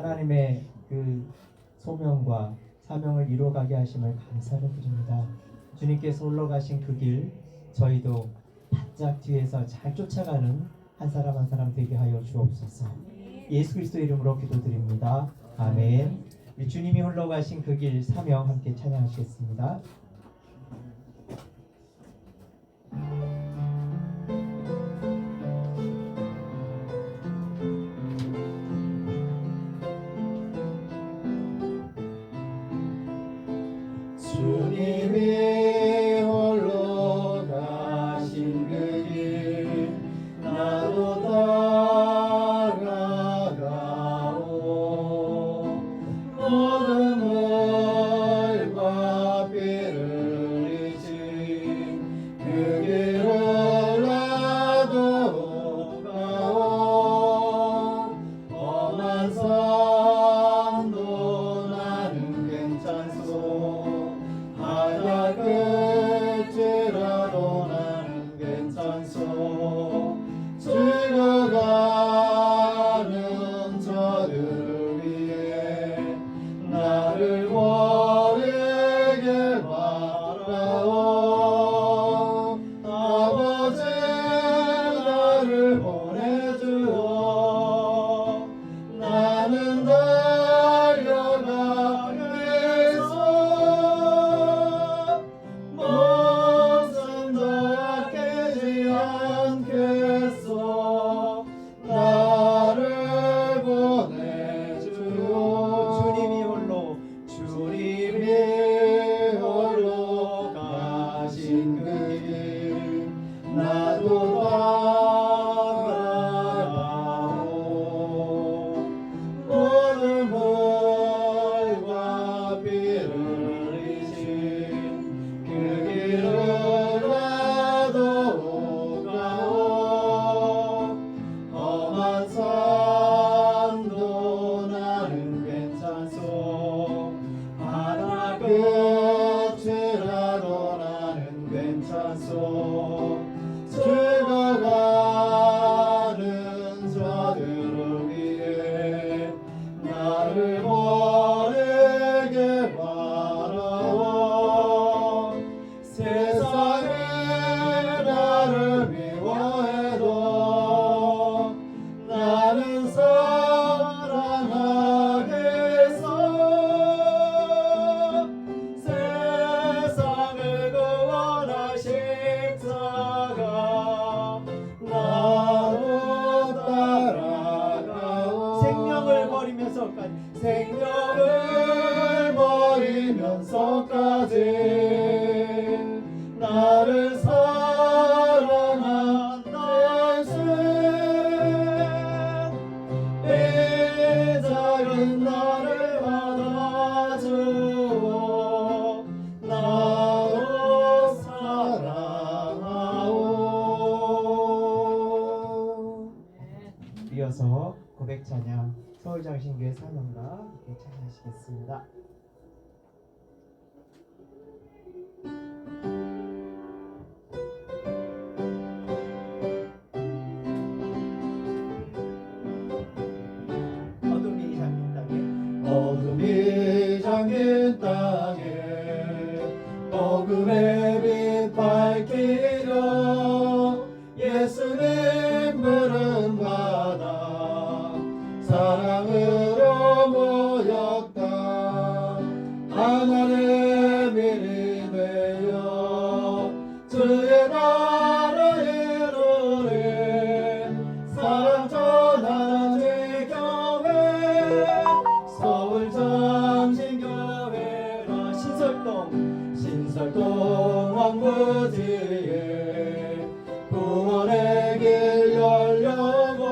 하나님의 그 소명과 사명을 이루어가게 하심을 감사를 드립니다. 주님께서 올라가신 그 길 저희도 바짝 뒤에서 잘 쫓아가는 한 사람 한 사람 되게 하여 주옵소서. 예수 그리스도 이름으로 기도드립니다. 아멘. 우리 주님이 흘러가신 그 길 사명 함께 찬양하시겠습니다. 주님이 홀로 가신 그 길 나도 따라가오. 모든 물과 피를 흘리신 그 길을 나도 가오. 험한 산도 나는 괜찮소. 바다 끝이라도 나는 괜찮소. 죽어가는 저들을 위해 나를 버리게 바라오. 아버지 나를 보내주오. 나는 달려가겠소. 목숨도 아끼지 않겠소. 나를 보내주오. 주님이 홀로 가신 그 길 나도 따라가오. 모든 물과 피를 흘리신 그 길을 나도 가오. 험한 산도 나는 괜찮소. 바다 끝이라도 나는 괜찮소. 죽어가는 저들을 위해 나를 버리게 바라오. 세상이 나를 미워해도 나는 사랑하겠소. 세상을 구원하신 자가 나로 따라가오. 생명을 버리면서까지 나를 사랑한다 예수. 이 작은 나를 받아주오. 나로 사랑하오. 이어서 고백 찬양 서울장신교회 사명가 함께 찬양하시겠습니다. 어둠이 잠긴 땅에 복음의 빛 밝히려 예수님 부름 받아 사랑으로 모였다. 하나님의 일이 되어 주의 나라 이루리. 사랑 전하는 주교회 서울장신교회라. 신설동 왕부지에 구원의 길 열려고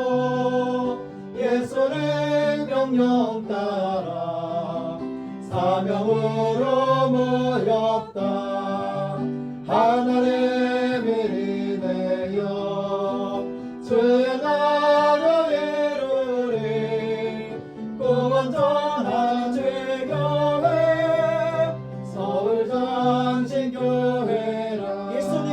예수의 명령 따라 사명으로 모였다. 하나님의 일이 되어 주의 나라 이루리. 구원 전한 주교회 서울장신교회라. 예수님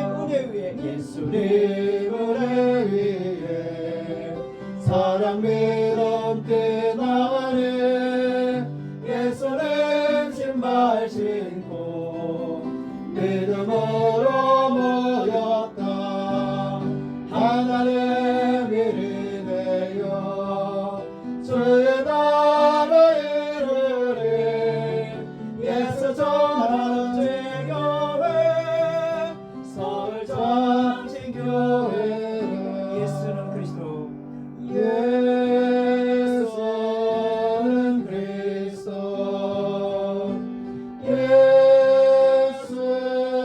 은혜 위에 사랑 믿음 빛나리. 나라 이르리 예수 전하는 죄교회 서울 장신교회 예수는 그리스도 예수는 그리스도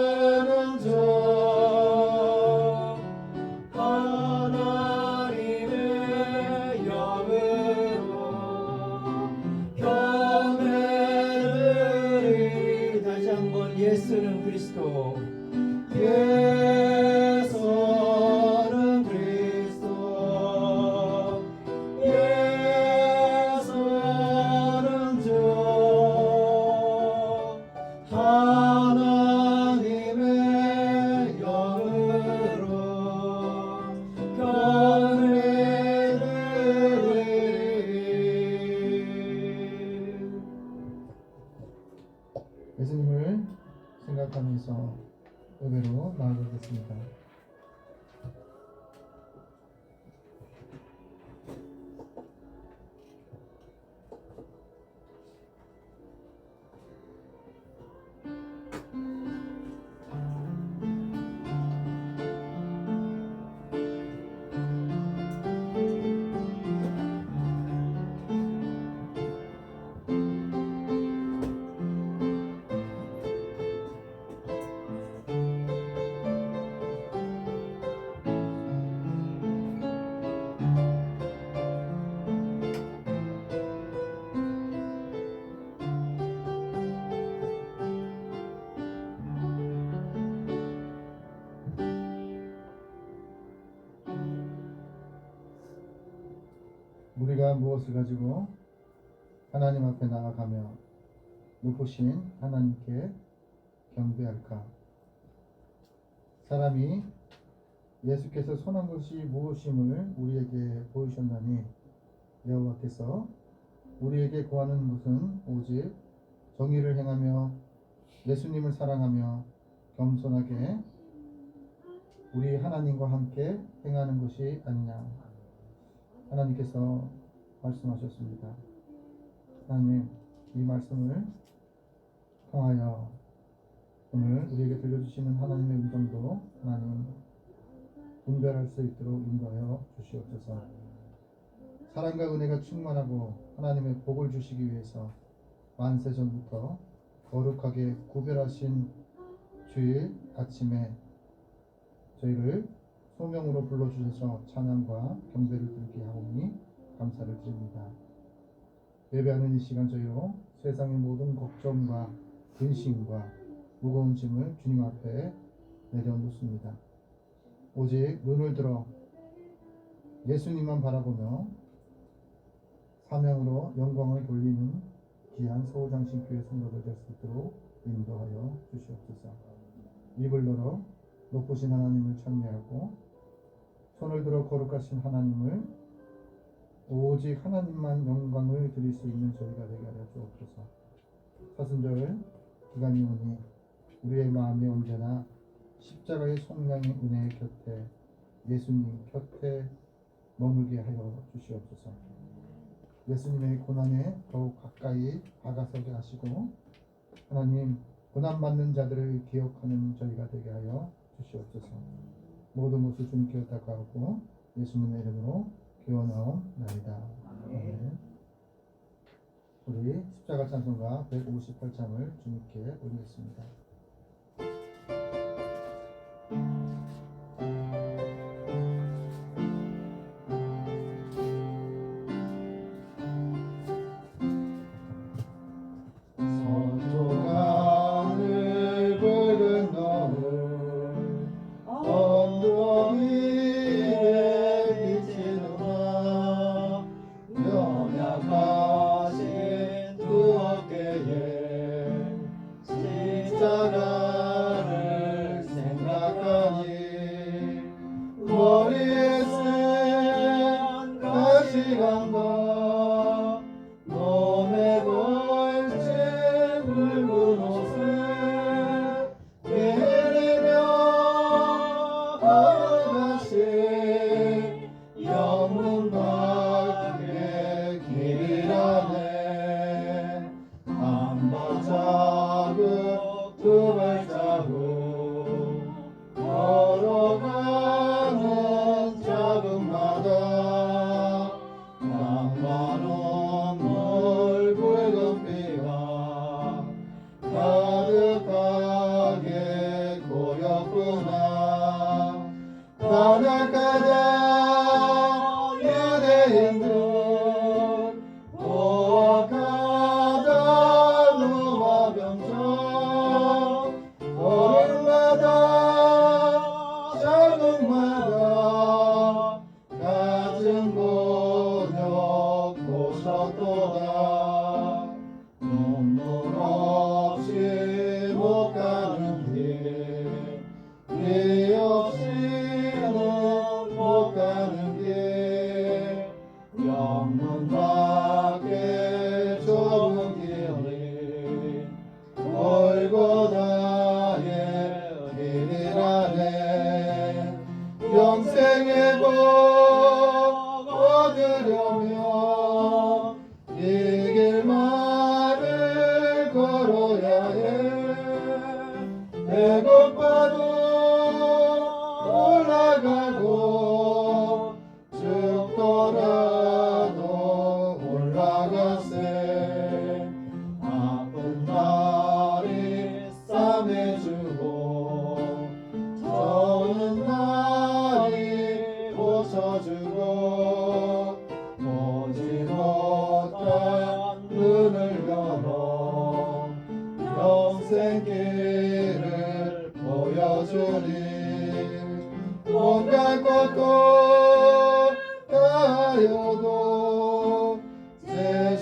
예수는 주 하나님의 영으로 경배드리 다시 한번 예수는 그리스도 예수는 그리스도 예수는 주 하나님의 영으로 경배드리 예수님을 생각하면서 예배로 나아가겠습니다. 우리가 무엇을 가지고 하나님 앞에 나아가며 높으신 하나님께 경배할까? 사람이 예수께서 선한 것이 무엇임을 우리에게 보이셨나니 여호와께서 우리에게 구하는 것은 오직 정의를 행하며 예수님을 사랑하며 겸손하게 우리 하나님과 함께 행하는 것이 아니냐. 하나님께서 말씀하셨습니다. 하나님, 이 말씀을 통하여 오늘 우리에게 들려주시는 하나님의 음성도 하나님 분별할 수 있도록 인도하여 주시옵소서. 사랑과 은혜가 충만하고 하나님의 복을 주시기 위해서 만세전부터 거룩하게 구별하신 주일 아침에 저희를 소명으로 불러주셔서 찬양과 경배를 드리게 하오니 감사를 드립니다. 예배하는 이 시간 저희로 세상의 모든 걱정과 근심과 무거운 짐을 주님 앞에 내려놓습니다. 오직 눈을 들어 예수님만 바라보며 사명으로 영광을 돌리는 귀한 서울장신교회 성도들 될 수 있도록 인도하여 주시옵소서. 입을 열어 높으신 하나님을 찬미하고 손을 들어 거룩하신 하나님을 오직 하나님만 영광을 드릴 수 있는 저희가 되게 하여 주옵소서. 사순절 기간이 오니 우리의 마음이 언제나 십자가의 속량의 은혜의 곁에 예수님 곁에 머물게 하여 주시옵소서. 예수님의 고난에 더욱 가까이 다가서게 하시고 하나님 고난받는 자들을 기억하는 저희가 되게 하여 주시옵소서. 모든 것을 주님께 의탁하고 예수님의 이름으로 기원하옵나이다. 아멘. 우리 십자가 찬송가 158장을 주님께 올리겠습니다. 서쪽 하늘 붉은 너울 언덕 위에 비치는가 연약하신 두 어깨에 십자가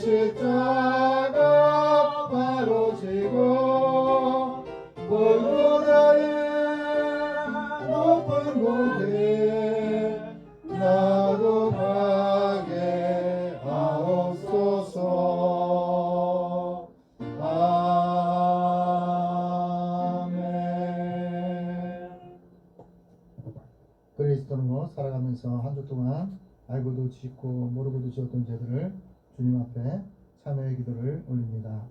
십자가 바로 지고 골고다의 높은 곳에 나도 가게 하옵소서. 아멘. 그리스도로 살아가면서 한 주 동안 알고도 짓고 모르고도 지었던 죄들을 주님 앞에 참회의 기도를 올립니다.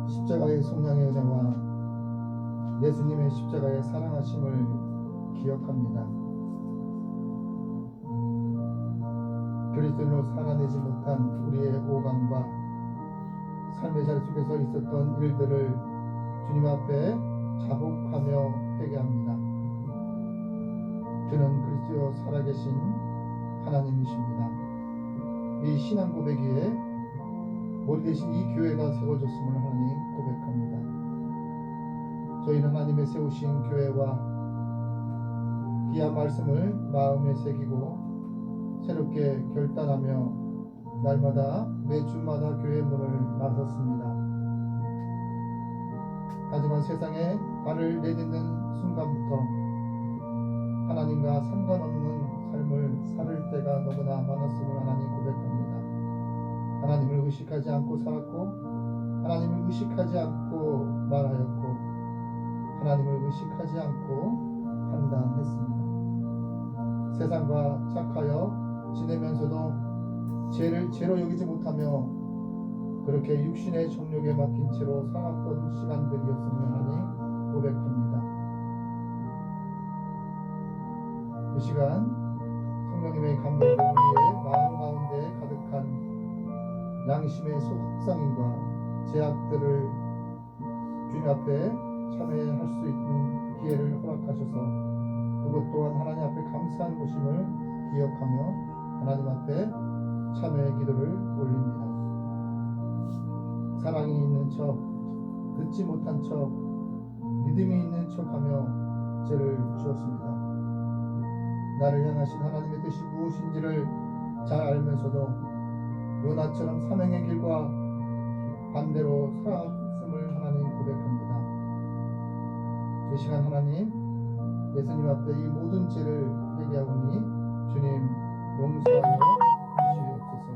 십자가의 속량의 은혜와 예수님의 십자가의 사랑하심을 기억합니다. 그리스도로 살아내지 못한 우리의 오감과 삶의 자리 속에서 있었던 일들을 주님 앞에 자복하며 회개합니다. 주는 그리스도 살아계신 하나님이십니다. 이 신앙 고백 위에 머리 대신 이 교회가 세워졌음을 하나님 고백합니다. 저희는 하나님의 세우신 교회와 귀한 말씀을 마음에 새기고 새롭게 결단하며 날마다 매주마다 교회 문을 나섰습니다. 하지만 세상에 발을 내딛는 순간부터 하나님과 상관없는 삶을 살을 때가 너무나 많았음을 하나님 고백합니다. 하나님을 의식하지 않고 살았고 하나님을 의식하지 않고 말하였고 하나님을 의식하지 않고 판단했습니다. 세상과 착하여 지내면서도 죄를 죄로 여기지 못하며 그렇게 육신의 정욕에 맡긴 채로 살았던 시간들이었음을 하나님 고백합니다. 이 시간 성령님의 감동으로 우리의 마음 가운데 가득한 양심의 속상임과 제약들을 주님 앞에 참회할 수 있는 기회를 허락하셔서 그것 또한 하나님 앞에 감사한 것임을 기억하며 하나님 앞에 참회의 기도를 올립니다. 사랑이 있는 척, 듣지 못한 척, 믿음이 있는 척하며 죄를 지었습니다. 나를 향하신 하나님의 뜻이 무엇인지를 잘 알면서도 요나처럼 사명의 길과 반대로 살았음을 하나님 고백합니다. 이 시간 하나님 예수님 앞에 이 모든 죄를 회개하오니 주님 용서하여 주시옵소서.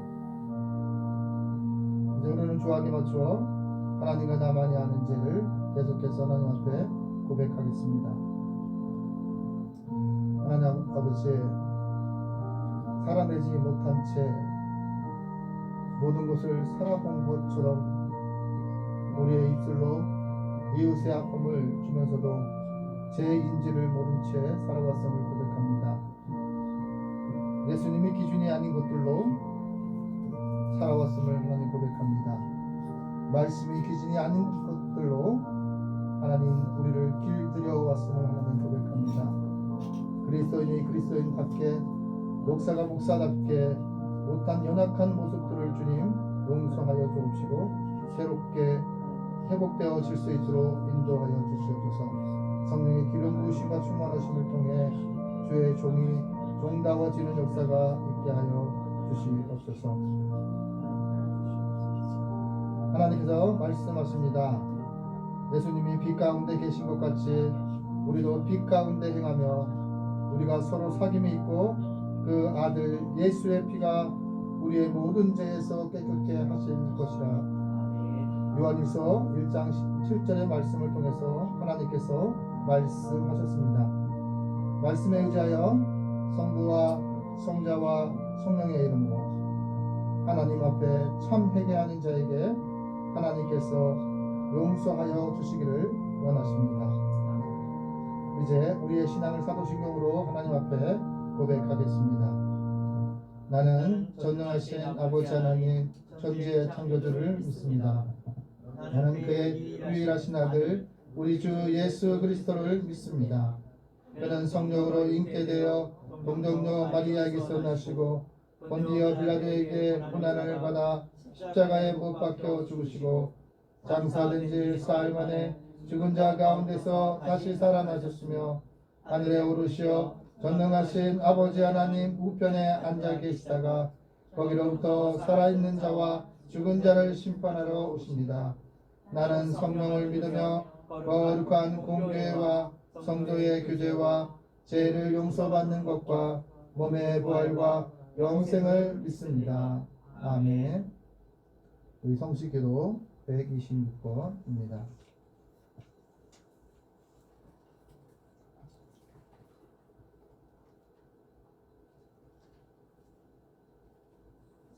이제 우리는 조항에 맞추어 하나님과 나만이 아는 죄를 계속해서 하나님 앞에 고백하겠습니다. 하나님 아버지, 살아내지 못한 채 모든 것을 살아본 것처럼 우리의 입술로 이웃의 아픔을 주면서도 죄인지를 모른 채 살아왔음을 고백합니다. 예수님이 기준이 아닌 것들로 살아왔음을 하나님 고백합니다. 말씀이 기준이 아닌 것들로 하나님 우리를 길들여 왔음을 하나님 고백합니다. 그리스도인이 그리스도인답게 목사가 목사답게 못한 연약한 모습들을 주님 용서하여 주옵시고 새롭게 회복되어질 수 있도록 인도하여 주시옵소서. 성령의 기름 부으심과 충만하심을 통해 주의 종이 종다워지는 역사가 있게 하여 주시옵소서. 하나님께서 말씀하십니다. 예수님이 빛 가운데 계신 것 같이 우리도 빛 가운데 행하며 우리가 서로 사귐이 있고 그 아들 예수의 피가 우리의 모든 죄에서 깨끗게 하실 것이라. 요한일서 1장 7절의 말씀을 통해서 하나님께서 말씀하셨습니다. 말씀에 의지하여 성부와 성자와 성령의 이름으로 하나님 앞에 참 회개하는 자에게 하나님께서 용서하여 주시기를 원하십니다. 이제 우리의 신앙을 사도신경으로 하나님 앞에 고백하겠습니다. 나는 전능하신 아버지 하나님 천지의 창조주를 믿습니다. 나는 그의 유일하신 아들 우리 주 예수 그리스도를 믿습니다. 그는 성령으로 잉태되어 동정녀 마리아에게서 나시고 본디어 빌라도에게 고난을 받아 십자가에 못 박혀 죽으시고 장사된 지 사흘 만에 죽은 자 가운데서 다시 살아나셨으며 하늘에 오르시어 전능하신 아버지 하나님 우편에 앉아 계시다가 거기로부터 살아있는 자와 죽은 자를 심판하러 오십니다. 나는 성령을 믿으며 거룩한 공교회와 성도의 교제와 죄를 용서받는 것과 몸의 부활과 영생을 믿습니다. 아멘. 우리 성식기도 126번입니다.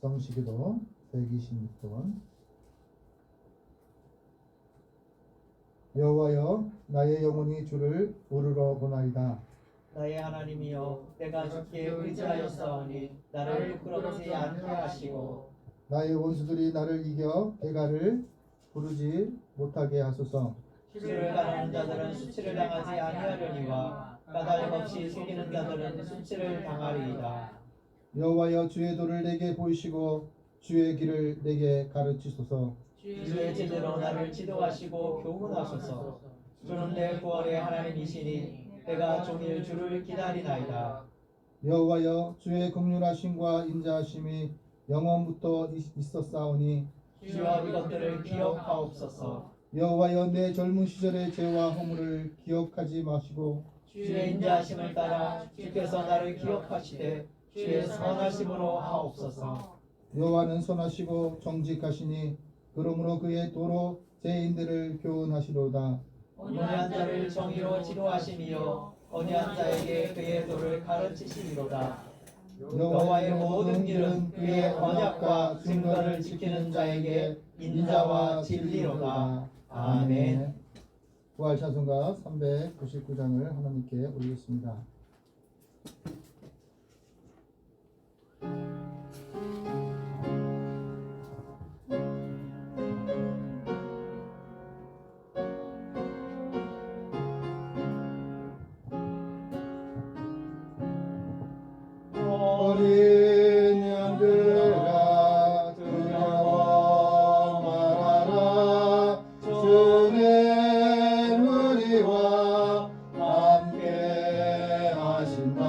성식기도 126번. 여호와여, 나의 영혼이 주를 부르러 보나이다. 나의 하나님이여, 내가 주께 의지하였사오니 나를 부끄럽지 않게 하시고 나의 원수들이 나를 이겨 대가를 부르지 못하게 하소서. 수치를 당하는 자들은 수치를 당하지 아니하려니와 까닭 없이 속이는 자들은 수치를 당하리이다. 여호와여, 주의 도를 내게 보이시고 주의 길을 내게 가르치소서. 주의 제대로 나를 지도하시고 교훈하소서. 주는 내 구원의 하나님이시니 내가 종일 주를 기다리나이다. 여호와여, 주의 긍휼하심과 인자하심이 영원부터 있었사오니 주여 이것들을 기억하옵소서. 여호와여, 내 젊은 시절의 죄와 허물을 기억하지 마시고 주의 인자하심을 따라 주께서 나를 기억하시되 주의 선하심으로 하옵소서. 여호와는 선하시고 정직하시니 그러므로 그의 도로 죄인들을 교훈하시로다. 온유한 자를 정의로 지도하심이요 언유한 자에게 그의 도를 가르치시리로다. 여호와의 모든 길은 그의 언약과 증거를 지키는 자에게 인자와 진리로다. 아멘. 부활 찬송가 399장을 하나님께 올리겠습니다. 어린 양들아 두려워 말아라. 주의 무리와 함께 하신다.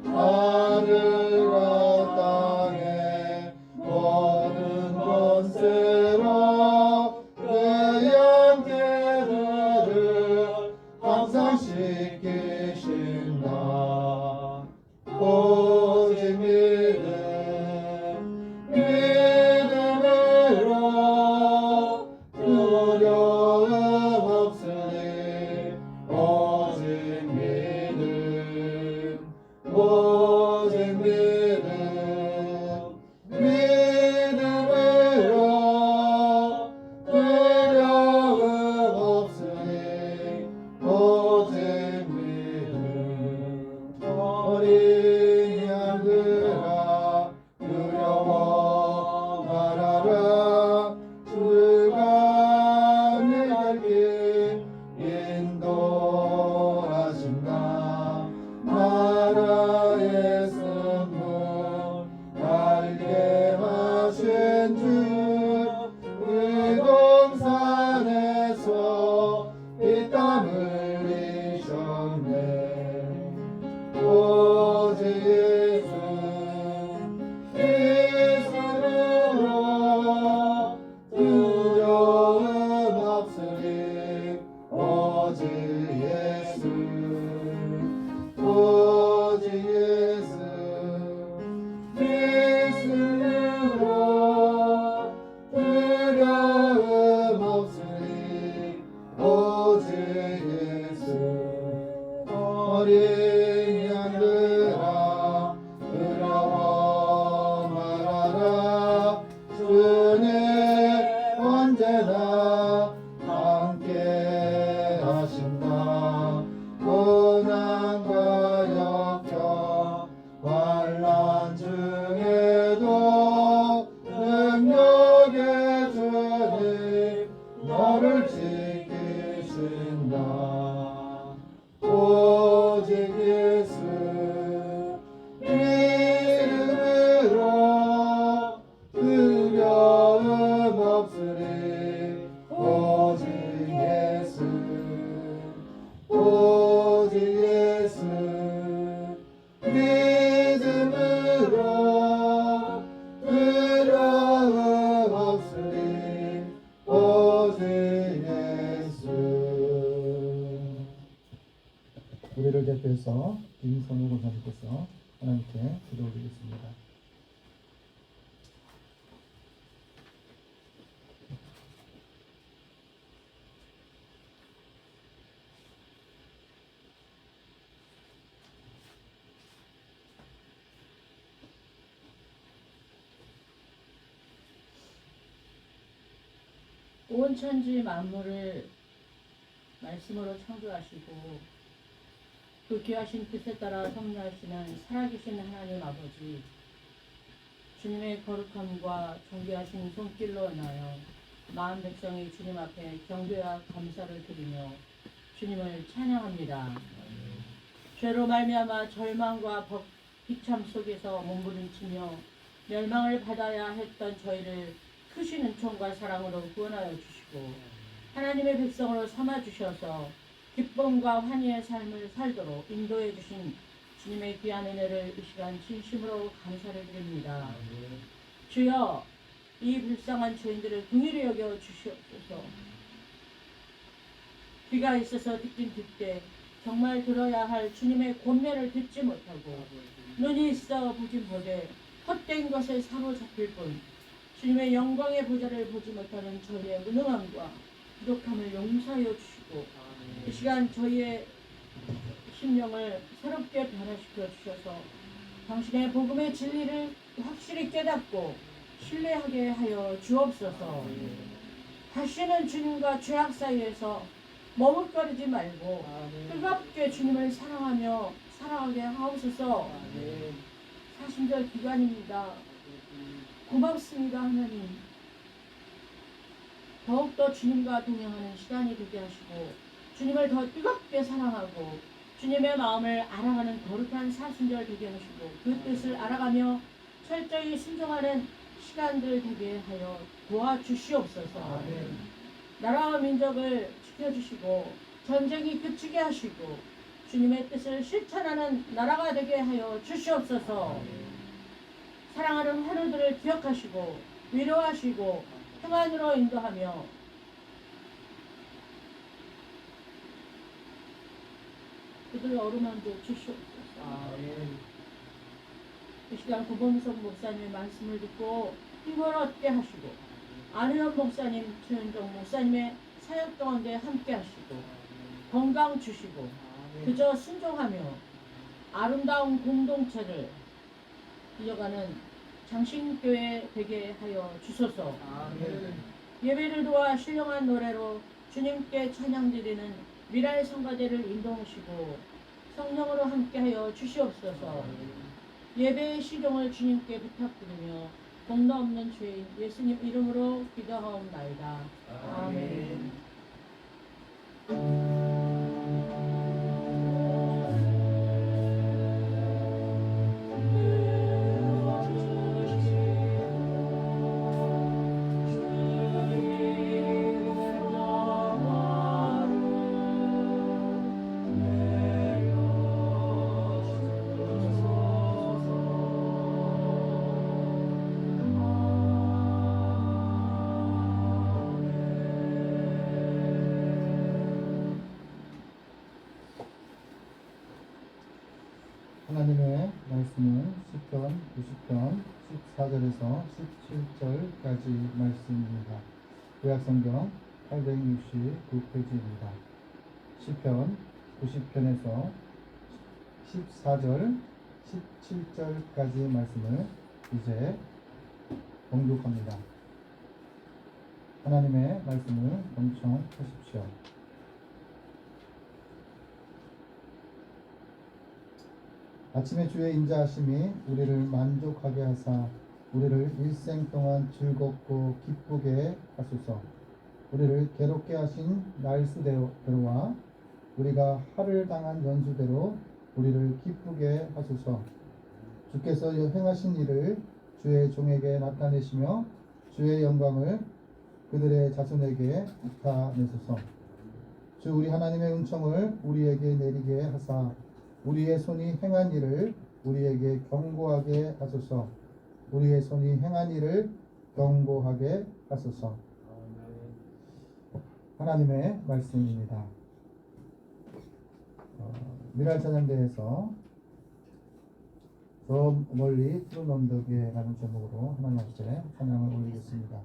하늘과 땅의 모든 권세로 그 양떼들을 항상 지키신다. 오직 믿음으로 두려움 없으니 오직 믿음으로 두려움 없으니 오직 어린 양들아 두려워 말아라. 주가 내 길 인도하신다. 나라의 선물 알게 하신 주 의동산에서 피땀 흘리셨네. 오직 예수로 두려움 없으리. 오직 예수 예수로 두려움 없으리. 오직 예수. 어린 양들아 두려워 말아라. 주는 언제나 함께 하신다. 고난과 역경 환난 중에도 능력의 주님 너를 지키신다. 오직 예수 이름으로 두려움 없으리. 오직 예수 우리를 대표해서 김선우 권사님께서 하나님께 기도 올리겠습니다. 온 천지 만물을 말씀으로 창조하시고 그 귀하신 뜻에 따라 섭리하시는 살아계신 하나님 아버지, 주님의 거룩함과 존귀하신 손길로 인하여 마음 백성이 주님 앞에 경배와 감사를 드리며 주님을 찬양합니다. 죄로 말미암아 절망과 비참 속에서 몸부림치며 멸망을 받아야 했던 저희를 크신 은총과 사랑으로 구원하여 주시고 하나님의 백성으로 삼아주셔서 기쁨과 환희의 삶을 살도록 인도해 주신 주님의 귀한 은혜를 이 시간 진심으로 감사를 드립니다. 주여, 이 불쌍한 죄인들을 긍휼히 여겨 주시옵소서. 귀가 있어서 듣긴 듣되 정말 들어야 할 주님의 권면을 듣지 못하고 눈이 있어 보긴 보되 헛된 것에 사로잡힐 뿐 주님의 영광의 보좌를 보지 못하는 저희의 무능함과 부족함을 용서하여 주시고 이 시간 저희의 심령을 새롭게 변화시켜 주셔서 당신의 복음의 진리를 확실히 깨닫고 신뢰하게 하여 주옵소서. 다시는 주님과 죄악 사이에서 머뭇거리지 말고 뜨겁게 주님을 사랑하며 살아가게 하옵소서. 사순절 기간입니다. 고맙습니다, 하나님. 더욱더 주님과 동행하는 시간이 되게 하시고 주님을 더 뜨겁게 사랑하고 주님의 마음을 알아가는 거룩한 사순절 되게 하시고 그 뜻을 알아가며 철저히 순종하는 시간들 되게 하여 도와주시옵소서. 나라와 민족을 지켜주시고 전쟁이 그치게 하시고 주님의 뜻을 실천하는 나라가 되게 하여 주시옵소서. 사랑하는 환우들을 기억하시고 위로하시고 평안으로 인도하며 그들을 어루만져 주시옵소서. 이 시간 고범석 목사님의 말씀을 듣고 힘을 얻게 하시고 안혜원 목사님, 최은정 목사님의 사역 가운데 함께 하시고 건강 주시고 그저 순종하며 아름다운 공동체를 이어가는 장신교회 되게 하여 주소서. 예배를 도와 신령한 노래로 주님께 찬양드리는 미라의 성가대를 인도하시고 성령으로 함께하여 주시옵소서. 예배의 시종을 주님께 부탁드리며 공로 없는 죄인 예수님 이름으로 기도하옵나이다. 아멘. 하나님의 말씀은 시편 90편 14절에서 17절까지 말씀입니다. 구약성경 869페이지입니다. 시편 90편에서 14절 17절까지 말씀을 이제 봉독합니다. 하나님의 말씀을 경청하십시오. 아침에 주의 인자하심이 우리를 만족하게 하사 우리를 일생 동안 즐겁고 기쁘게 하소서. 우리를 괴롭게 하신 날수대로와 우리가 화를 당한 연수대로 우리를 기쁘게 하소서. 주께서 행하신 일을 주의 종에게 나타내시며 주의 영광을 그들의 자손에게 나타내소서. 주 우리 하나님의 은총을 우리에게 내리게 하사 우리의 손이 행한 일을 우리에게 경고하게 하소서. 우리의 손이 행한 일을 경고하게 하소서. 하나님의 말씀입니다. 미랄 찬양대에서 저 멀리 푸른 언덕에라는 제목으로 하나님 앞에 찬양을 올리겠습니다.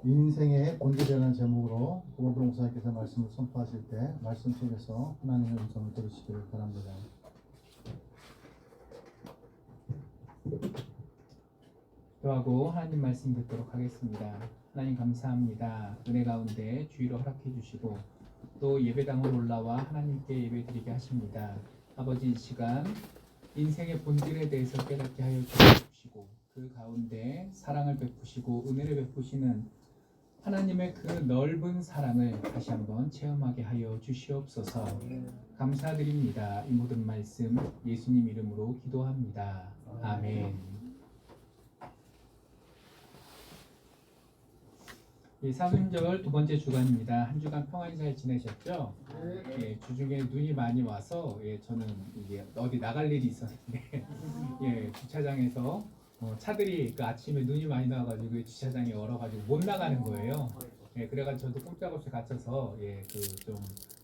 인생의 본질이라는 제목으로 고봉도 목사님께서 말씀을 선포하실 때 말씀 속에서 하나님의 음성을 들으시기를 바랍니다. 기도하고 하나님 말씀 듣도록 하겠습니다. 하나님 감사합니다. 은혜 가운데 주의로 허락해 주시고 또 예배당으로 올라와 하나님께 예배드리게 하십니다. 아버지, 이 시간 인생의 본질에 대해서 깨닫게 하여 주시고 그 가운데 사랑을 베푸시고 은혜를 베푸시는 하나님의 그 넓은 사랑을 다시 한번 체험하게 하여 주시옵소서. 감사드립니다. 이 모든 말씀 예수님 이름으로 기도합니다. 아멘. 예, 사순절 두 번째 주간입니다. 한 주간 평안히 잘 지내셨죠? 예, 주중에 눈이 많이 와서 저는 이게 어디 나갈 일이 있었는데 예, 주차장에서 차들이 그 아침에 눈이 많이 나와가지고 주차장이 얼어가지고 못 나가는 거예요. 예, 그래가지고 저도 꼼짝없이 갇혀서 그 좀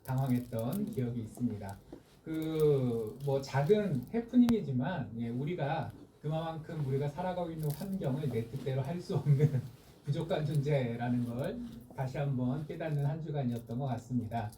당황했던 기억이 있습니다. 그 뭐 작은 해프닝이지만 우리가 그만큼 우리가 살아가고 있는 환경을 내 뜻대로 할 수 없는 부족한 존재라는 걸 다시 한번 깨닫는 한 주간이었던 것 같습니다.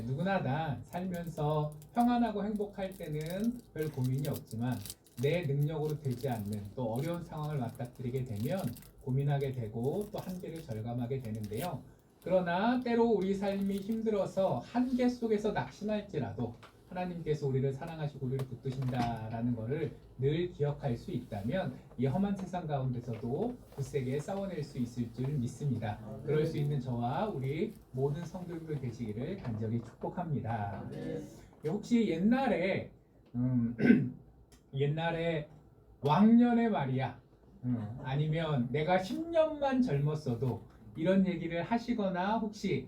누구나 다 살면서 평안하고 행복할 때는 별 고민이 없지만 내 능력으로 되지 않는 또 어려운 상황을 맞닥뜨리게 되면 고민하게 되고 또 한계를 절감하게 되는데요. 그러나 때로 우리 삶이 힘들어서 한계 속에서 낙심할지라도 하나님께서 우리를 사랑하시고 우리를 붙드신다라는 것을 늘 기억할 수 있다면 이 험한 세상 가운데서도 굳세게 싸워낼 수 있을 줄 믿습니다. 그럴 수 있는 저와 우리 모든 성도님들 되시기를 간절히 축복합니다. 혹시 옛날에 옛날에 왕년의 말이야, 아니면 내가 10년만 젊었어도 이런 얘기를 하시거나 혹시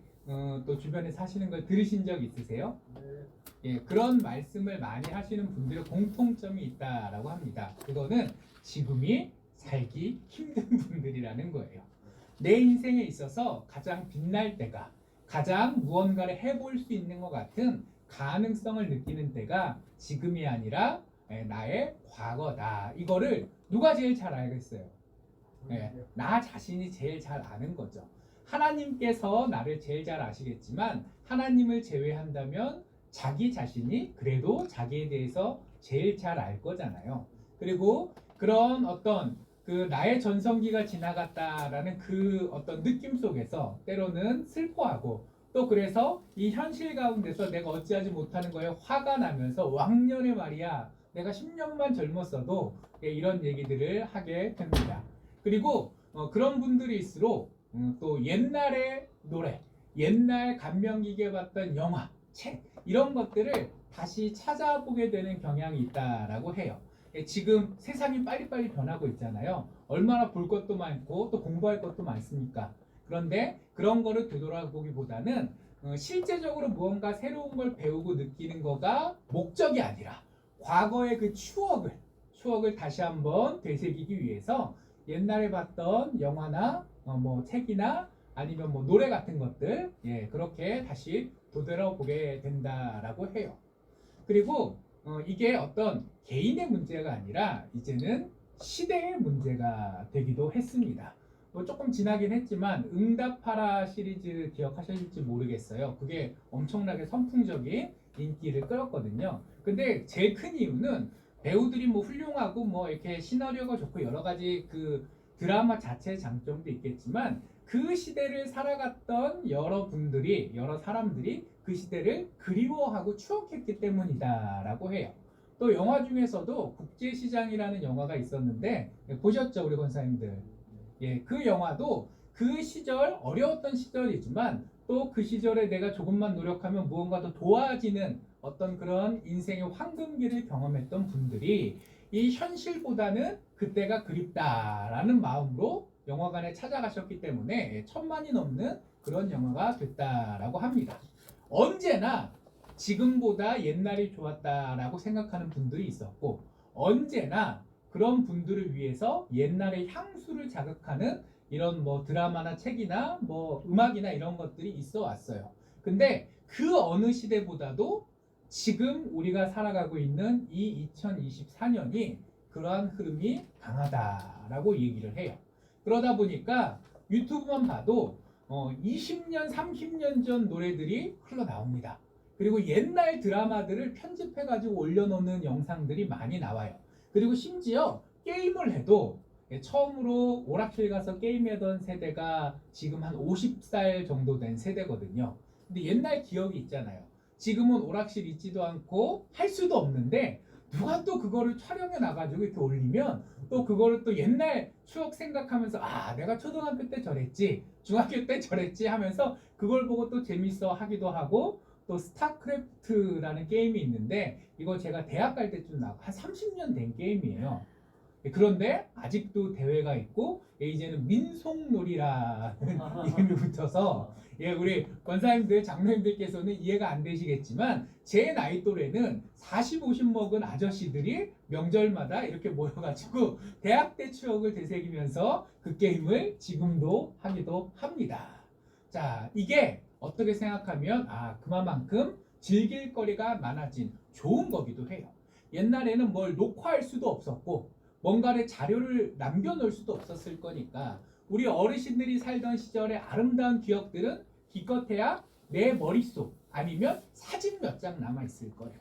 또 주변에 사시는 걸 들으신 적 있으세요? 예, 그런 말씀을 많이 하시는 분들의 공통점이 있다라고 합니다. 그거는 지금이 살기 힘든 분들이라는 거예요. 내 인생에 있어서 가장 빛날 때가, 가장 무언가를 해볼 수 있는 것 같은 가능성을 느끼는 때가 지금이 아니라 나의 과거다. 이거를 누가 제일 잘 알겠어요? 나 자신이 제일 잘 아는 거죠. 하나님께서 나를 제일 잘 아시겠지만 하나님을 제외한다면 자기 자신이 그래도 자기에 대해서 제일 잘 알 거잖아요. 그리고 그런 어떤 그 나의 전성기가 지나갔다라는 그 어떤 느낌 속에서 때로는 슬퍼하고 또 그래서 이 현실 가운데서 내가 어찌하지 못하는 거에 화가 나면서 왕년에 말이야 내가 10년만 젊었어도 이런 얘기들을 하게 됩니다. 그리고 그런 분들일수록 또 옛날의 노래, 옛날 감명 깊게 봤던 영화, 책 이런 것들을 다시 찾아보게 되는 경향이 있다라고 해요. 지금 세상이 빨리빨리 변하고 있잖아요. 얼마나 볼 것도 많고 또 공부할 것도 많습니까? 그런데 그런 거를 되돌아보기보다는 실제적으로 무언가 새로운 걸 배우고 느끼는 거가 목적이 아니라 과거의 그 추억을 다시 한번 되새기기 위해서 옛날에 봤던 영화나 뭐 책이나 아니면 뭐 노래 같은 것들 그렇게 다시 되돌아보게 된다라고 해요. 그리고 이게 어떤 개인의 문제가 아니라 이제는 시대의 문제가 되기도 했습니다. 뭐 조금 지나긴 했지만 응답하라 시리즈 기억하실지 모르겠어요. 그게 엄청나게 선풍적인 인기를 끌었거든요. 근데 제일 큰 이유는 배우들이 뭐 훌륭하고 뭐 이렇게 시나리오가 좋고 여러 가지 그 드라마 자체의 장점도 있겠지만 그 시대를 살아갔던 여러 사람들이 그 시대를 그리워하고 추억했기 때문이다라고 해요. 또 영화 중에서도 국제시장이라는 영화가 있었는데 보셨죠, 우리 권사님들? 그 영화도 그 시절 어려웠던 시절이지만 또 그 시절에 내가 조금만 노력하면 무언가 더 도와지는 어떤 그런 인생의 황금기를 경험했던 분들이 이 현실보다는 그때가 그립다라는 마음으로 영화관에 찾아가셨기 때문에 1000만이 넘는 그런 영화가 됐다라고 합니다. 언제나 지금보다 옛날이 좋았다라고 생각하는 분들이 있었고 언제나 그런 분들을 위해서 옛날의 향수를 자극하는 이런 뭐 드라마나 책이나 뭐 음악이나 이런 것들이 있어 왔어요. 근데 그 어느 시대보다도 지금 우리가 살아가고 있는 이 2024년이 그러한 흐름이 강하다라고 얘기를 해요. 그러다 보니까 유튜브만 봐도 20년, 30년 전 노래들이 흘러나옵니다. 그리고 옛날 드라마들을 편집해가지고 올려놓는 영상들이 많이 나와요. 그리고 심지어 게임을 해도 처음으로 오락실 가서 게임하던 세대가 지금 한 50살 정도 된 세대거든요. 근데 옛날 기억이 있잖아요. 지금은 오락실 있지도 않고 할 수도 없는데 누가 또 그거를 촬영해 놔가지고 이렇게 올리면 또 그거를 또 옛날 추억 생각하면서 아 내가 초등학교 때 저랬지 중학교 때 저랬지 하면서 그걸 보고 또 재밌어 하기도 하고 또 스타크래프트라는 게임이 있는데 이거 제가 대학 갈 때쯤 나고 한 30년 된 게임이에요. 그런데 아직도 대회가 있고 이제는 민속놀이라는 이름이 붙어서 우리 권사님들 장로님들께서는 이해가 안 되시겠지만 제 나이 또래는 40, 50 먹은 아저씨들이 명절마다 이렇게 모여가지고 대학 때 추억을 되새기면서 그 게임을 지금도 하기도 합니다. 자, 이게 어떻게 생각하면 그만큼 즐길 거리가 많아진 좋은 거기도 해요. 옛날에는 뭘 녹화할 수도 없었고 뭔가를 자료를 남겨놓을 수도 없었을 거니까 우리 어르신들이 살던 시절의 아름다운 기억들은 기껏해야 내 머릿속 아니면 사진 몇 장 남아있을 거예요.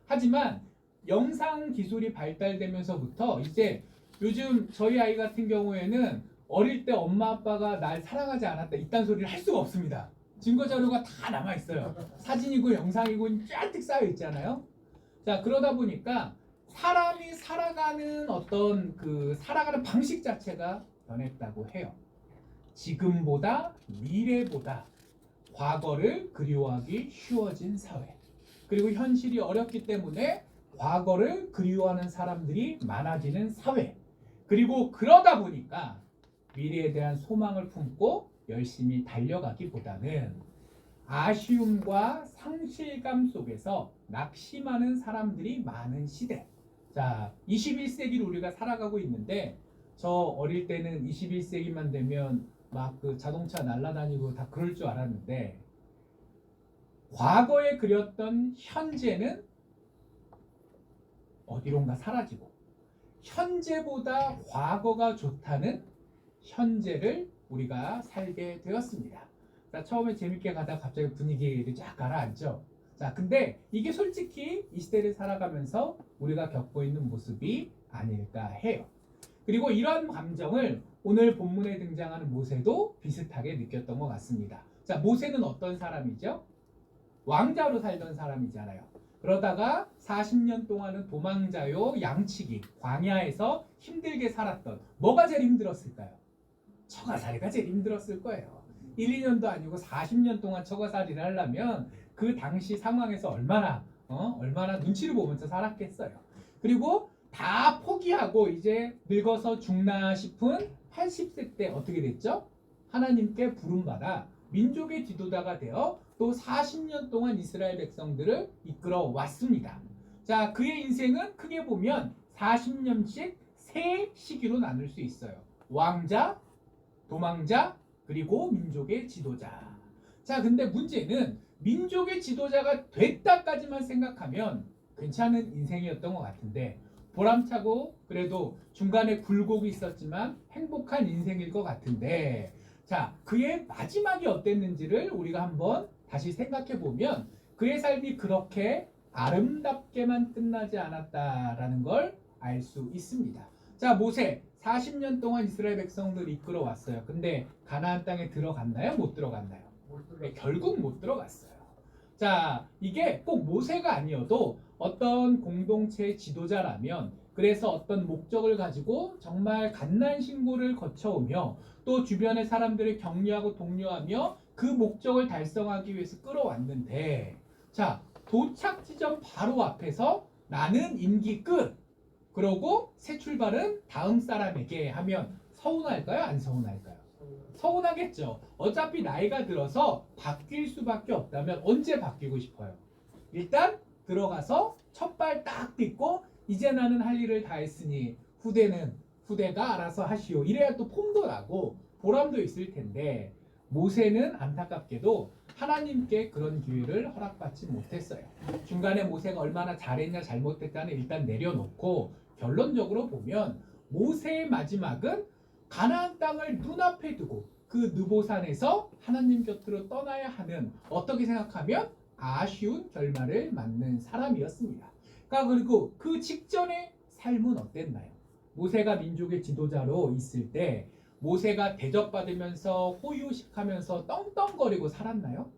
하지만 영상 기술이 발달되면서부터 이제 요즘 저희 아이 같은 경우에는 어릴 때 엄마 아빠가 날 사랑하지 않았다 이딴 소리를 할 수가 없습니다. 증거 자료가 다 남아있어요. 사진이고 영상이고 쫙 쌓여 있잖아요. 자, 그러다 보니까 사람이 살아가는 어떤 그 살아가는 방식 자체가 변했다고 해요. 지금보다 미래보다 과거를 그리워하기 쉬워진 사회. 그리고 현실이 어렵기 때문에 과거를 그리워하는 사람들이 많아지는 사회. 그리고 그러다 보니까 미래에 대한 소망을 품고 열심히 달려가기보다는 아쉬움과 상실감 속에서 낙심하는 사람들이 많은 시대. 자, 21세기를 우리가 살아가고 있는데 저 어릴 때는 21세기만 되면 막 그 자동차 날아다니고 다 그럴 줄 알았는데 과거에 그렸던 현재는 어디론가 사라지고 현재보다 과거가 좋다는 현재를 우리가 살게 되었습니다. 자, 처음에 재밌게 가다가 갑자기 분위기를 쫙 가라앉죠. 자, 근데 이게 솔직히 이 시대를 살아가면서 우리가 겪고 있는 모습이 아닐까 해요. 그리고 이런 감정을 오늘 본문에 등장하는 모세도 비슷하게 느꼈던 것 같습니다. 자, 모세는 어떤 사람이죠? 왕자로 살던 사람이잖아요. 그러다가 40년 동안은 도망자요, 양치기, 광야에서 힘들게 살았던, 뭐가 제일 힘들었을까요? 처가살이가 제일 힘들었을 거예요. 1, 2년도 아니고 40년 동안 처가살이를 하려면 그 당시 상황에서 얼마나 눈치를 보면서 살았겠어요. 그리고 다 포기하고 이제 늙어서 죽나 싶은 80세 때 어떻게 됐죠? 하나님께 부름받아 민족의 지도자가 되어 또 40년 동안 이스라엘 백성들을 이끌어 왔습니다. 자, 그의 인생은 크게 보면 40년씩 세 시기로 나눌 수 있어요. 왕자, 도망자, 그리고 민족의 지도자. 자, 근데 문제는 민족의 지도자가 됐다까지만 생각하면 괜찮은 인생이었던 것 같은데 보람차고 그래도 중간에 굴곡이 있었지만 행복한 인생일 것 같은데 자, 그의 마지막이 어땠는지를 우리가 한번 다시 생각해 보면 그의 삶이 그렇게 아름답게만 끝나지 않았다라는 걸 알 수 있습니다. 자, 모세 40년 동안 이스라엘 백성들 이끌어 왔어요. 근데 가나안 땅에 들어갔나요? 못 들어갔나요? 네, 결국 못 들어갔어요. 자, 이게 꼭 모세가 아니어도 어떤 공동체의 지도자라면 그래서 어떤 목적을 가지고 정말 갓난 신고를 거쳐오며 또 주변의 사람들을 격려하고 독려하며 그 목적을 달성하기 위해서 끌어왔는데 자, 도착 지점 바로 앞에서 나는 임기 끝! 그러고 새 출발은 다음 사람에게 하면 서운할까요? 안 서운할까요? 서운하겠죠. 어차피 나이가 들어서 바뀔 수밖에 없다면 언제 바뀌고 싶어요? 일단 들어가서 첫 발 딱 딛고 이제 나는 할 일을 다 했으니 후대가 알아서 하시오. 이래야 또 폼도 나고 보람도 있을 텐데 모세는 안타깝게도 하나님께 그런 기회를 허락받지 못했어요. 중간에 모세가 얼마나 잘했냐 잘못했냐는 일단 내려놓고 결론적으로 보면 모세의 마지막은 가나안 땅을 눈앞에 두고 그 느보산에서 하나님 곁으로 떠나야 하는 어떻게 생각하면 아쉬운 결말을 맞는 사람이었습니다. 그러니까 그리고 그 직전의 삶은 어땠나요? 모세가 민족의 지도자로 있을 때 모세가 대접받으면서 호의호식하면서 떵떵거리고 살았나요?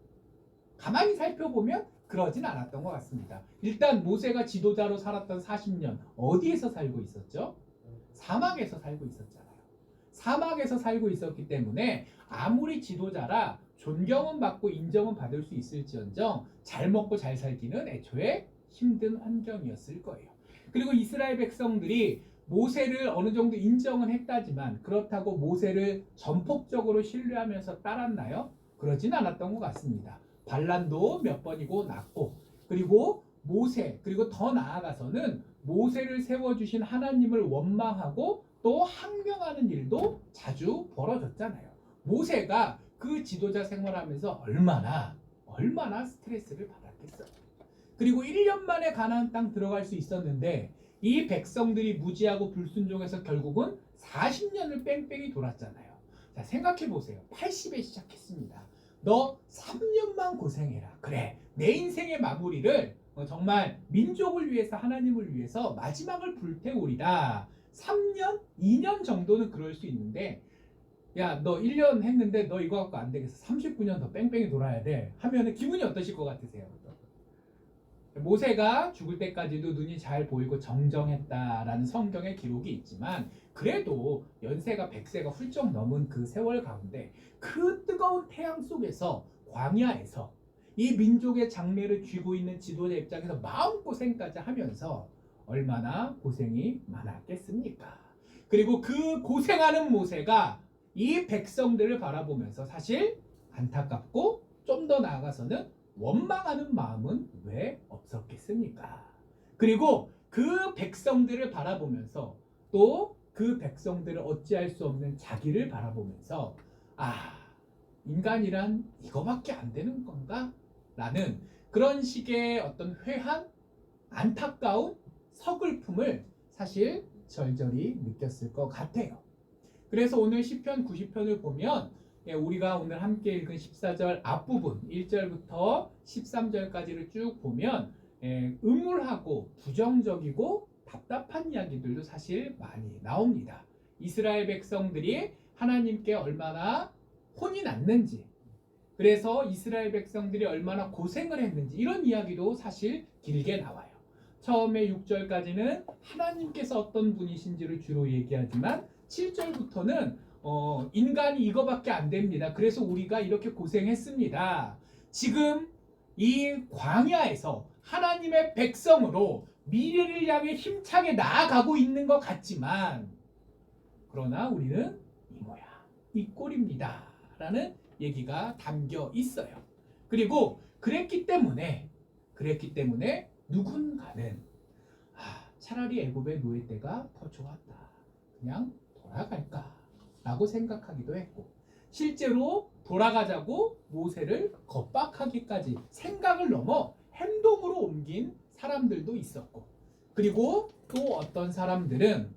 가만히 살펴보면 그러진 않았던 것 같습니다. 일단 모세가 지도자로 살았던 40년 어디에서 살고 있었죠? 사막에서 살고 있었잖아요. 사막에서 살고 있었기 때문에 아무리 지도자라 존경은 받고 인정은 받을 수 있을지언정 잘 먹고 잘 살기는 애초에 힘든 환경이었을 거예요. 그리고 이스라엘 백성들이 모세를 어느 정도 인정은 했다지만 그렇다고 모세를 전폭적으로 신뢰하면서 따랐나요? 그러진 않았던 것 같습니다. 반란도 몇 번이고 났고 그리고 모세 그리고 더 나아가서는 모세를 세워주신 하나님을 원망하고 또 항명하는 일도 자주 벌어졌잖아요. 모세가 그 지도자 생활하면서 얼마나 스트레스를 받았겠어요. 그리고 1년 만에 가나안 땅 들어갈 수 있었는데 이 백성들이 무지하고 불순종해서 결국은 40년을 뺑뺑이 돌았잖아요. 자, 생각해 보세요. 80에 시작했습니다. 너 3년만 고생해라. 그래, 내 인생의 마무리를 정말 민족을 위해서 하나님을 위해서 마지막을 불태우리라. 3년, 2년 정도는 그럴 수 있는데 야, 너 1년 했는데 너 이거 갖고 안 되겠어. 39년 더 뺑뺑이 돌아야 돼. 하면은 기분이 어떠실 것 같으세요? 모세가 죽을 때까지도 눈이 잘 보이고 정정했다라는 성경의 기록이 있지만 그래도 연세가 100세가 훌쩍 넘은 그 세월 가운데 그 뜨거운 태양 속에서 광야에서 이 민족의 장래를 쥐고 있는 지도자 입장에서 마음고생까지 하면서 얼마나 고생이 많았겠습니까? 그리고 그 고생하는 모세가 이 백성들을 바라보면서 사실 안타깝고 좀 더 나아가서는 원망하는 마음은 왜 없었겠습니까? 그리고 그 백성들을 바라보면서 또 그 백성들을 어찌할 수 없는 자기를 바라보면서 인간이란 이거밖에 안 되는 건가? 라는 그런 식의 어떤 회한, 안타까운 서글픔을 사실 절절히 느꼈을 것 같아요. 그래서 오늘 시편 90편을 보면 우리가 오늘 함께 읽은 14절 앞부분 1절부터 13절까지를 쭉 보면 음울하고 부정적이고 답답한 이야기들도 사실 많이 나옵니다. 이스라엘 백성들이 하나님께 얼마나 혼이 났는지, 그래서 이스라엘 백성들이 얼마나 고생을 했는지 이런 이야기도 사실 길게 나와요. 처음에 6절까지는 하나님께서 어떤 분이신지를 주로 얘기하지만 7절부터는 인간이 이거밖에 안 됩니다. 그래서 우리가 이렇게 고생했습니다. 지금 이 광야에서 하나님의 백성으로 미래를 향해 힘차게 나아가고 있는 것 같지만 그러나 우리는 이 모양 이 꼴입니다 라는 얘기가 담겨 있어요. 그리고 그랬기 때문에 누군가는 차라리 애굽의 노예 때가 더 좋았다, 그냥 돌아갈까 라고 생각하기도 했고, 실제로 돌아가자고 모세를 겁박하기까지 생각을 넘어 행동으로 옮긴 사람들도 있었고, 그리고 또 어떤 사람들은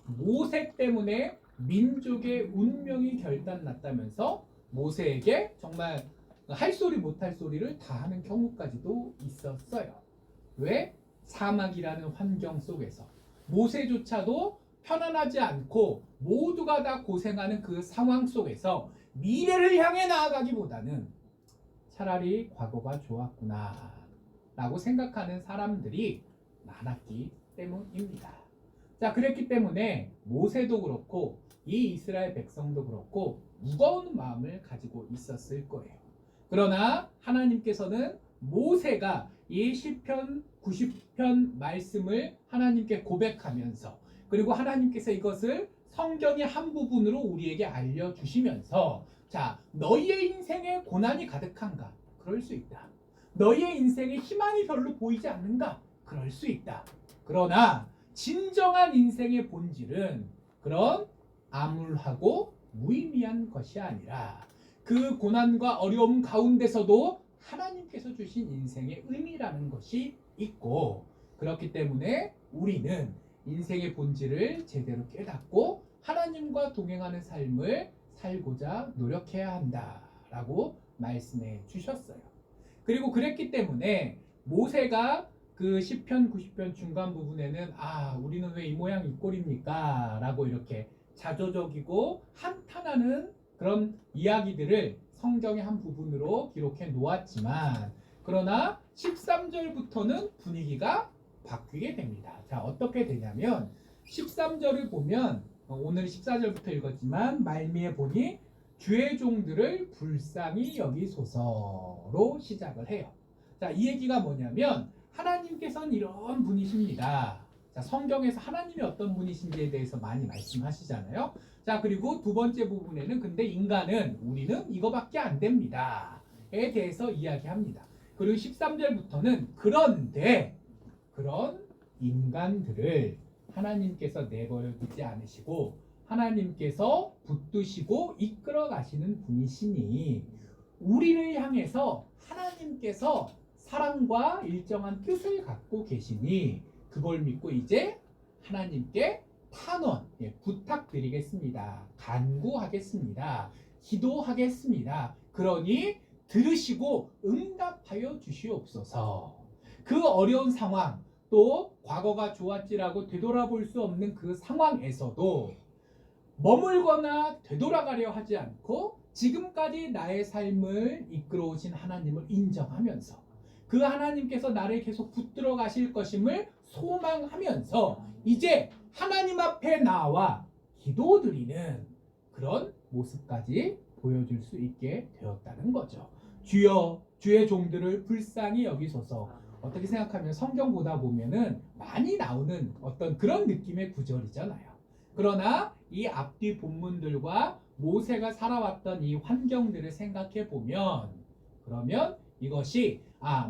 모세 때문에 민족의 운명이 결단났다면서 모세에게 정말 할 소리 못할 소리를 다 하는 경우까지도 있었어요. 왜? 사막이라는 환경 속에서 모세조차도 편안하지 않고 모두가 다 고생하는 그 상황 속에서 미래를 향해 나아가기보다는 차라리 과거가 좋았구나 라고 생각하는 사람들이 많았기 때문입니다. 자, 그랬기 때문에 모세도 그렇고 이 이스라엘 백성도 그렇고 무거운 마음을 가지고 있었을 거예요. 그러나 하나님께서는 모세가 이 시편 90편 말씀을 하나님께 고백하면서, 그리고 하나님께서 이것을 성경의 한 부분으로 우리에게 알려주시면서, 자, 너희의 인생에 고난이 가득한가? 그럴 수 있다. 너희의 인생에 희망이 별로 보이지 않는가? 그럴 수 있다. 그러나 진정한 인생의 본질은 그런 암울하고 무의미한 것이 아니라 그 고난과 어려움 가운데서도 하나님께서 주신 인생의 의미라는 것이 있고, 그렇기 때문에 우리는 인생의 본질을 제대로 깨닫고 하나님과 동행하는 삶을 살고자 노력해야 한다라고 말씀해 주셨어요. 그리고 그랬기 때문에 모세가 그 시편 90편 중간 부분에는 우리는 왜 이 모양 이 꼴입니까? 라고 이렇게 자조적이고 한탄하는 그런 이야기들을 성경의 한 부분으로 기록해 놓았지만, 그러나 13절부터는 분위기가 바뀌게 됩니다. 자, 어떻게 되냐면 13절을 보면 오늘 14절부터 읽었지만 말미에 보니 주의 종들을 불쌍히 여기소서로 시작을 해요. 자, 이 얘기가 뭐냐면 하나님께서는 이런 분이십니다. 자, 성경에서 하나님이 어떤 분이신지에 대해서 많이 말씀하시잖아요. 자, 그리고 두 번째 부분에는 근데 인간은, 우리는 이거밖에 안 됩니다에 대해서 이야기합니다. 그리고 13절부터는 그런데 그런 인간들을 하나님께서 내버려 두지 않으시고 하나님께서 붙드시고 이끌어 가시는 분이시니 우리를 향해서 하나님께서 사랑과 일정한 뜻을 갖고 계시니 그걸 믿고 이제 하나님께 탄원, 부탁드리겠습니다. 간구하겠습니다. 기도하겠습니다. 그러니 들으시고 응답하여 주시옵소서. 그 어려운 상황, 또 과거가 좋았지라고 되돌아볼 수 없는 그 상황에서도 머물거나 되돌아가려 하지 않고 지금까지 나의 삶을 이끌어 오신 하나님을 인정하면서 그 하나님께서 나를 계속 붙들어 가실 것임을 소망하면서 이제 하나님 앞에 나와 기도드리는 그런 모습까지 보여줄 수 있게 되었다는 거죠. 주여 주의 종들을 불쌍히 여기소서. 어떻게 생각하면 성경 보다 보면은 많이 나오는 어떤 그런 느낌의 구절이잖아요. 그러나 이 앞뒤 본문들과 모세가 살아왔던 이 환경들을 생각해 보면 그러면 이것이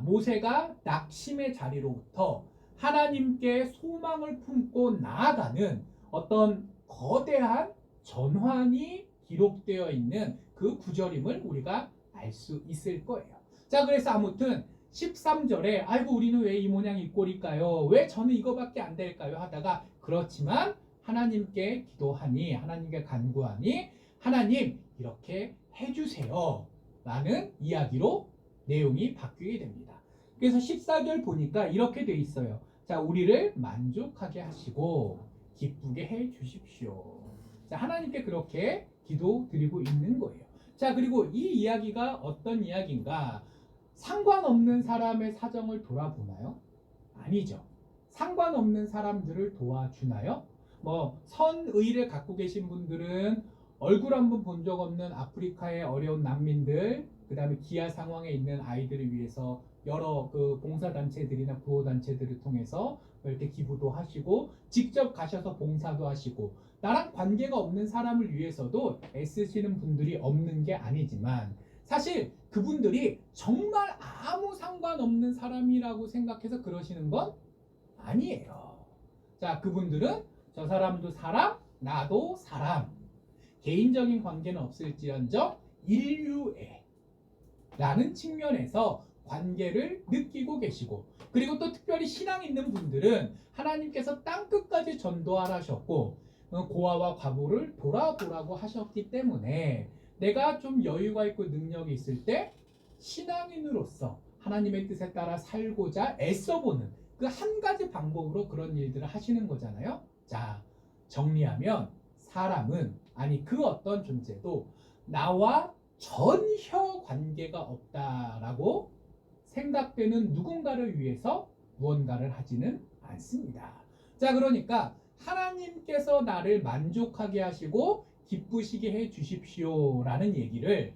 모세가 낙심의 자리로부터 하나님께 소망을 품고 나아가는 어떤 거대한 전환이 기록되어 있는 그 구절임을 우리가 알 수 있을 거예요. 자, 그래서 아무튼 13절에 아이고 우리는 왜 이 모양 이 꼴일까요? 왜 저는 이거밖에 안 될까요? 하다가 그렇지만 하나님께 기도하니 하나님께 간구하니 하나님 이렇게 해주세요 라는 이야기로 내용이 바뀌게 됩니다. 그래서 14절 보니까 이렇게 돼 있어요. 자, 우리를 만족하게 하시고 기쁘게 해 주십시오. 자, 하나님께 그렇게 기도 드리고 있는 거예요. 자, 그리고 이 이야기가 어떤 이야기인가? 상관없는 사람의 사정을 돌아보나요? 아니죠. 상관없는 사람들을 도와주나요? 선의를 갖고 계신 분들은 얼굴 한번 본 적 없는 아프리카의 어려운 난민들, 그 다음에 기아 상황에 있는 아이들을 위해서 여러 그 봉사단체들이나 구호단체들을 통해서 이렇게 기부도 하시고 직접 가셔서 봉사도 하시고 나랑 관계가 없는 사람을 위해서도 애쓰시는 분들이 없는 게 아니지만 사실 그분들이 정말 아무 상관없는 사람이라고 생각해서 그러시는 건 아니에요. 자, 그분들은 저 사람도 사람, 나도 사람. 개인적인 관계는 없을지언정 인류애 라는 측면에서 관계를 느끼고 계시고 그리고 또 특별히 신앙 있는 분들은 하나님께서 땅끝까지 전도하셨고 고아와 과부를 돌아보라고 하셨기 때문에 내가 좀 여유가 있고 능력이 있을 때 신앙인으로서 하나님의 뜻에 따라 살고자 애써보는 그 한 가지 방법으로 그런 일들을 하시는 거잖아요. 자, 정리하면 사람은 그 어떤 존재도 나와 전혀 관계가 없다라고 생각되는 누군가를 위해서 무언가를 하지는 않습니다. 자, 그러니까 하나님께서 나를 만족하게 하시고 기쁘시게 해 주십시오라는 얘기를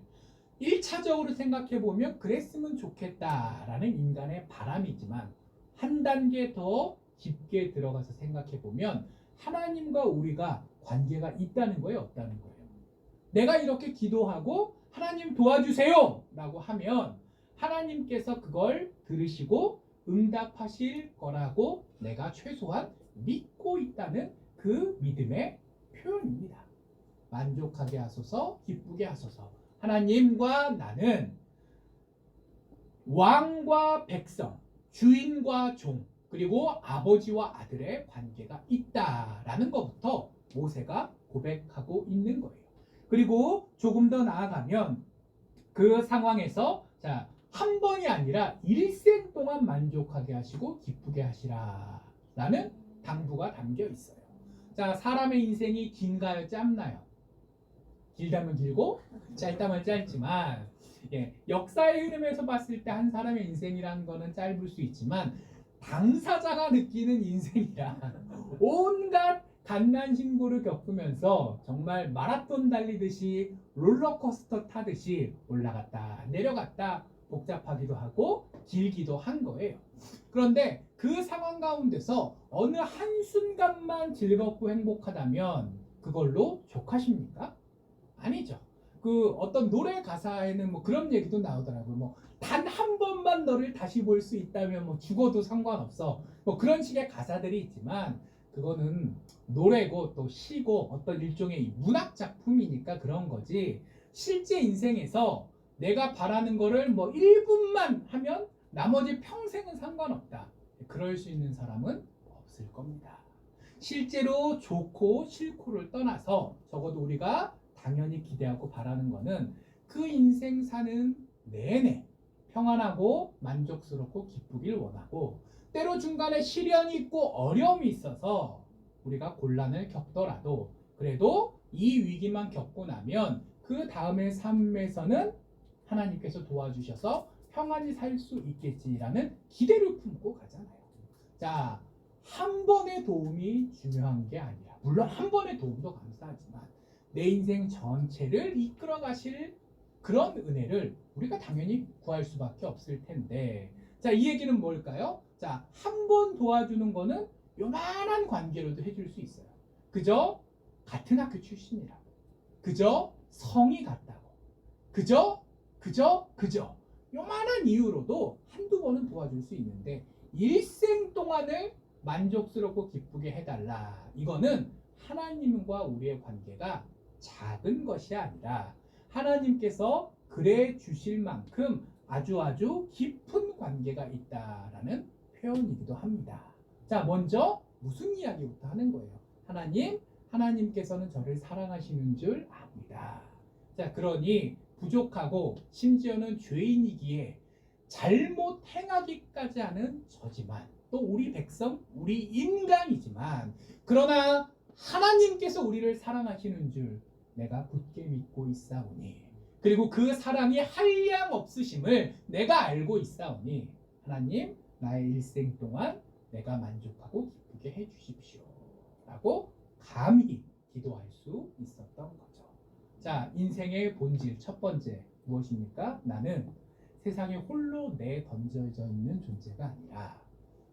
1차적으로 생각해 보면 그랬으면 좋겠다라는 인간의 바람이지만 한 단계 더 깊게 들어가서 생각해 보면 하나님과 우리가 관계가 있다는 거예요, 없다는 거예요. 내가 이렇게 기도하고 하나님 도와주세요 라고 하면 하나님께서 그걸 들으시고 응답하실 거라고 내가 최소한 믿고 있다는 그 믿음의 표현입니다. 만족하게 하소서, 기쁘게 하소서. 하나님과 나는 왕과 백성, 주인과 종, 그리고 아버지와 아들의 관계가 있다라는 것부터 모세가 고백하고 있는 거예요. 그리고 조금 더 나아가면 그 상황에서 한 번이 아니라 일생 동안 만족하게 하시고 기쁘게 하시라 라는 당부가 담겨 있어요. 자, 사람의 인생이 긴가요, 짧나요? 길다면 길고 짧다면 짧지만 역사의 흐름에서 봤을 때 한 사람의 인생이라는 거는 짧을 수 있지만 당사자가 느끼는 인생이란 온갖 갓난신고를 겪으면서 정말 마라톤 달리듯이 롤러코스터 타듯이 올라갔다 내려갔다 복잡하기도 하고 길기도 한 거예요. 그런데 그 상황 가운데서 어느 한순간만 즐겁고 행복하다면 그걸로 족하십니까? 아니죠. 그 어떤 노래 가사에는 그런 얘기도 나오더라고요. 단 한 번만 너를 다시 볼 수 있다면 죽어도 상관없어. 그런 식의 가사들이 있지만 그거는 노래고 또 시고 어떤 일종의 문학 작품이니까 그런 거지. 실제 인생에서 내가 바라는 거를 1분만 하면 나머지 평생은 상관없다. 그럴 수 있는 사람은 없을 겁니다. 실제로 좋고 싫고를 떠나서 적어도 우리가 당연히 기대하고 바라는 거는 그 인생 사는 내내 평안하고 만족스럽고 기쁘길 원하고 때로 중간에 시련이 있고 어려움이 있어서 우리가 곤란을 겪더라도 그래도 이 위기만 겪고 나면 그 다음의 삶에서는 하나님께서 도와주셔서 평안히 살 수 있겠지라는 기대를 품고 가잖아요. 자, 한 번의 도움이 중요한 게 아니라, 물론 한 번의 도움도 감사하지만 내 인생 전체를 이끌어 가실 그런 은혜를 우리가 당연히 구할 수밖에 없을 텐데, 자, 이 얘기는 뭘까요? 자, 한 번 도와주는 거는 요만한 관계로도 해줄 수 있어요. 그저 같은 학교 출신이라고, 그저 성이 같다고, 그저 요만한 이유로도 한두 번은 도와줄 수 있는데, 일생 동안을 만족스럽고 기쁘게 해달라, 이거는 하나님과 우리의 관계가 작은 것이 아니라 하나님께서 그래 주실 만큼 아주 깊은 관계가 있다라는 표현이기도 합니다. 자, 먼저 무슨 이야기부터 하는 거예요? 하나님께서는 저를 사랑하시는 줄 압니다. 자, 그러니 부족하고 심지어는 죄인이기에 잘못 행하기까지 하는 저지만, 또 우리 백성, 우리 인간이지만, 그러나 하나님께서 우리를 사랑하시는 줄 내가 굳게 믿고 있사오니, 그리고 그 사랑이 한량 없으심을 내가 알고 있사오니, 하나님, 나의 일생 동안 내가 만족하고 기쁘게 해주십시오 라고 감히 기도할 수 있었던 거죠. 자, 인생의 본질 첫 번째 무엇입니까? 나는 세상에 홀로 내던져져 있는 존재가 아니라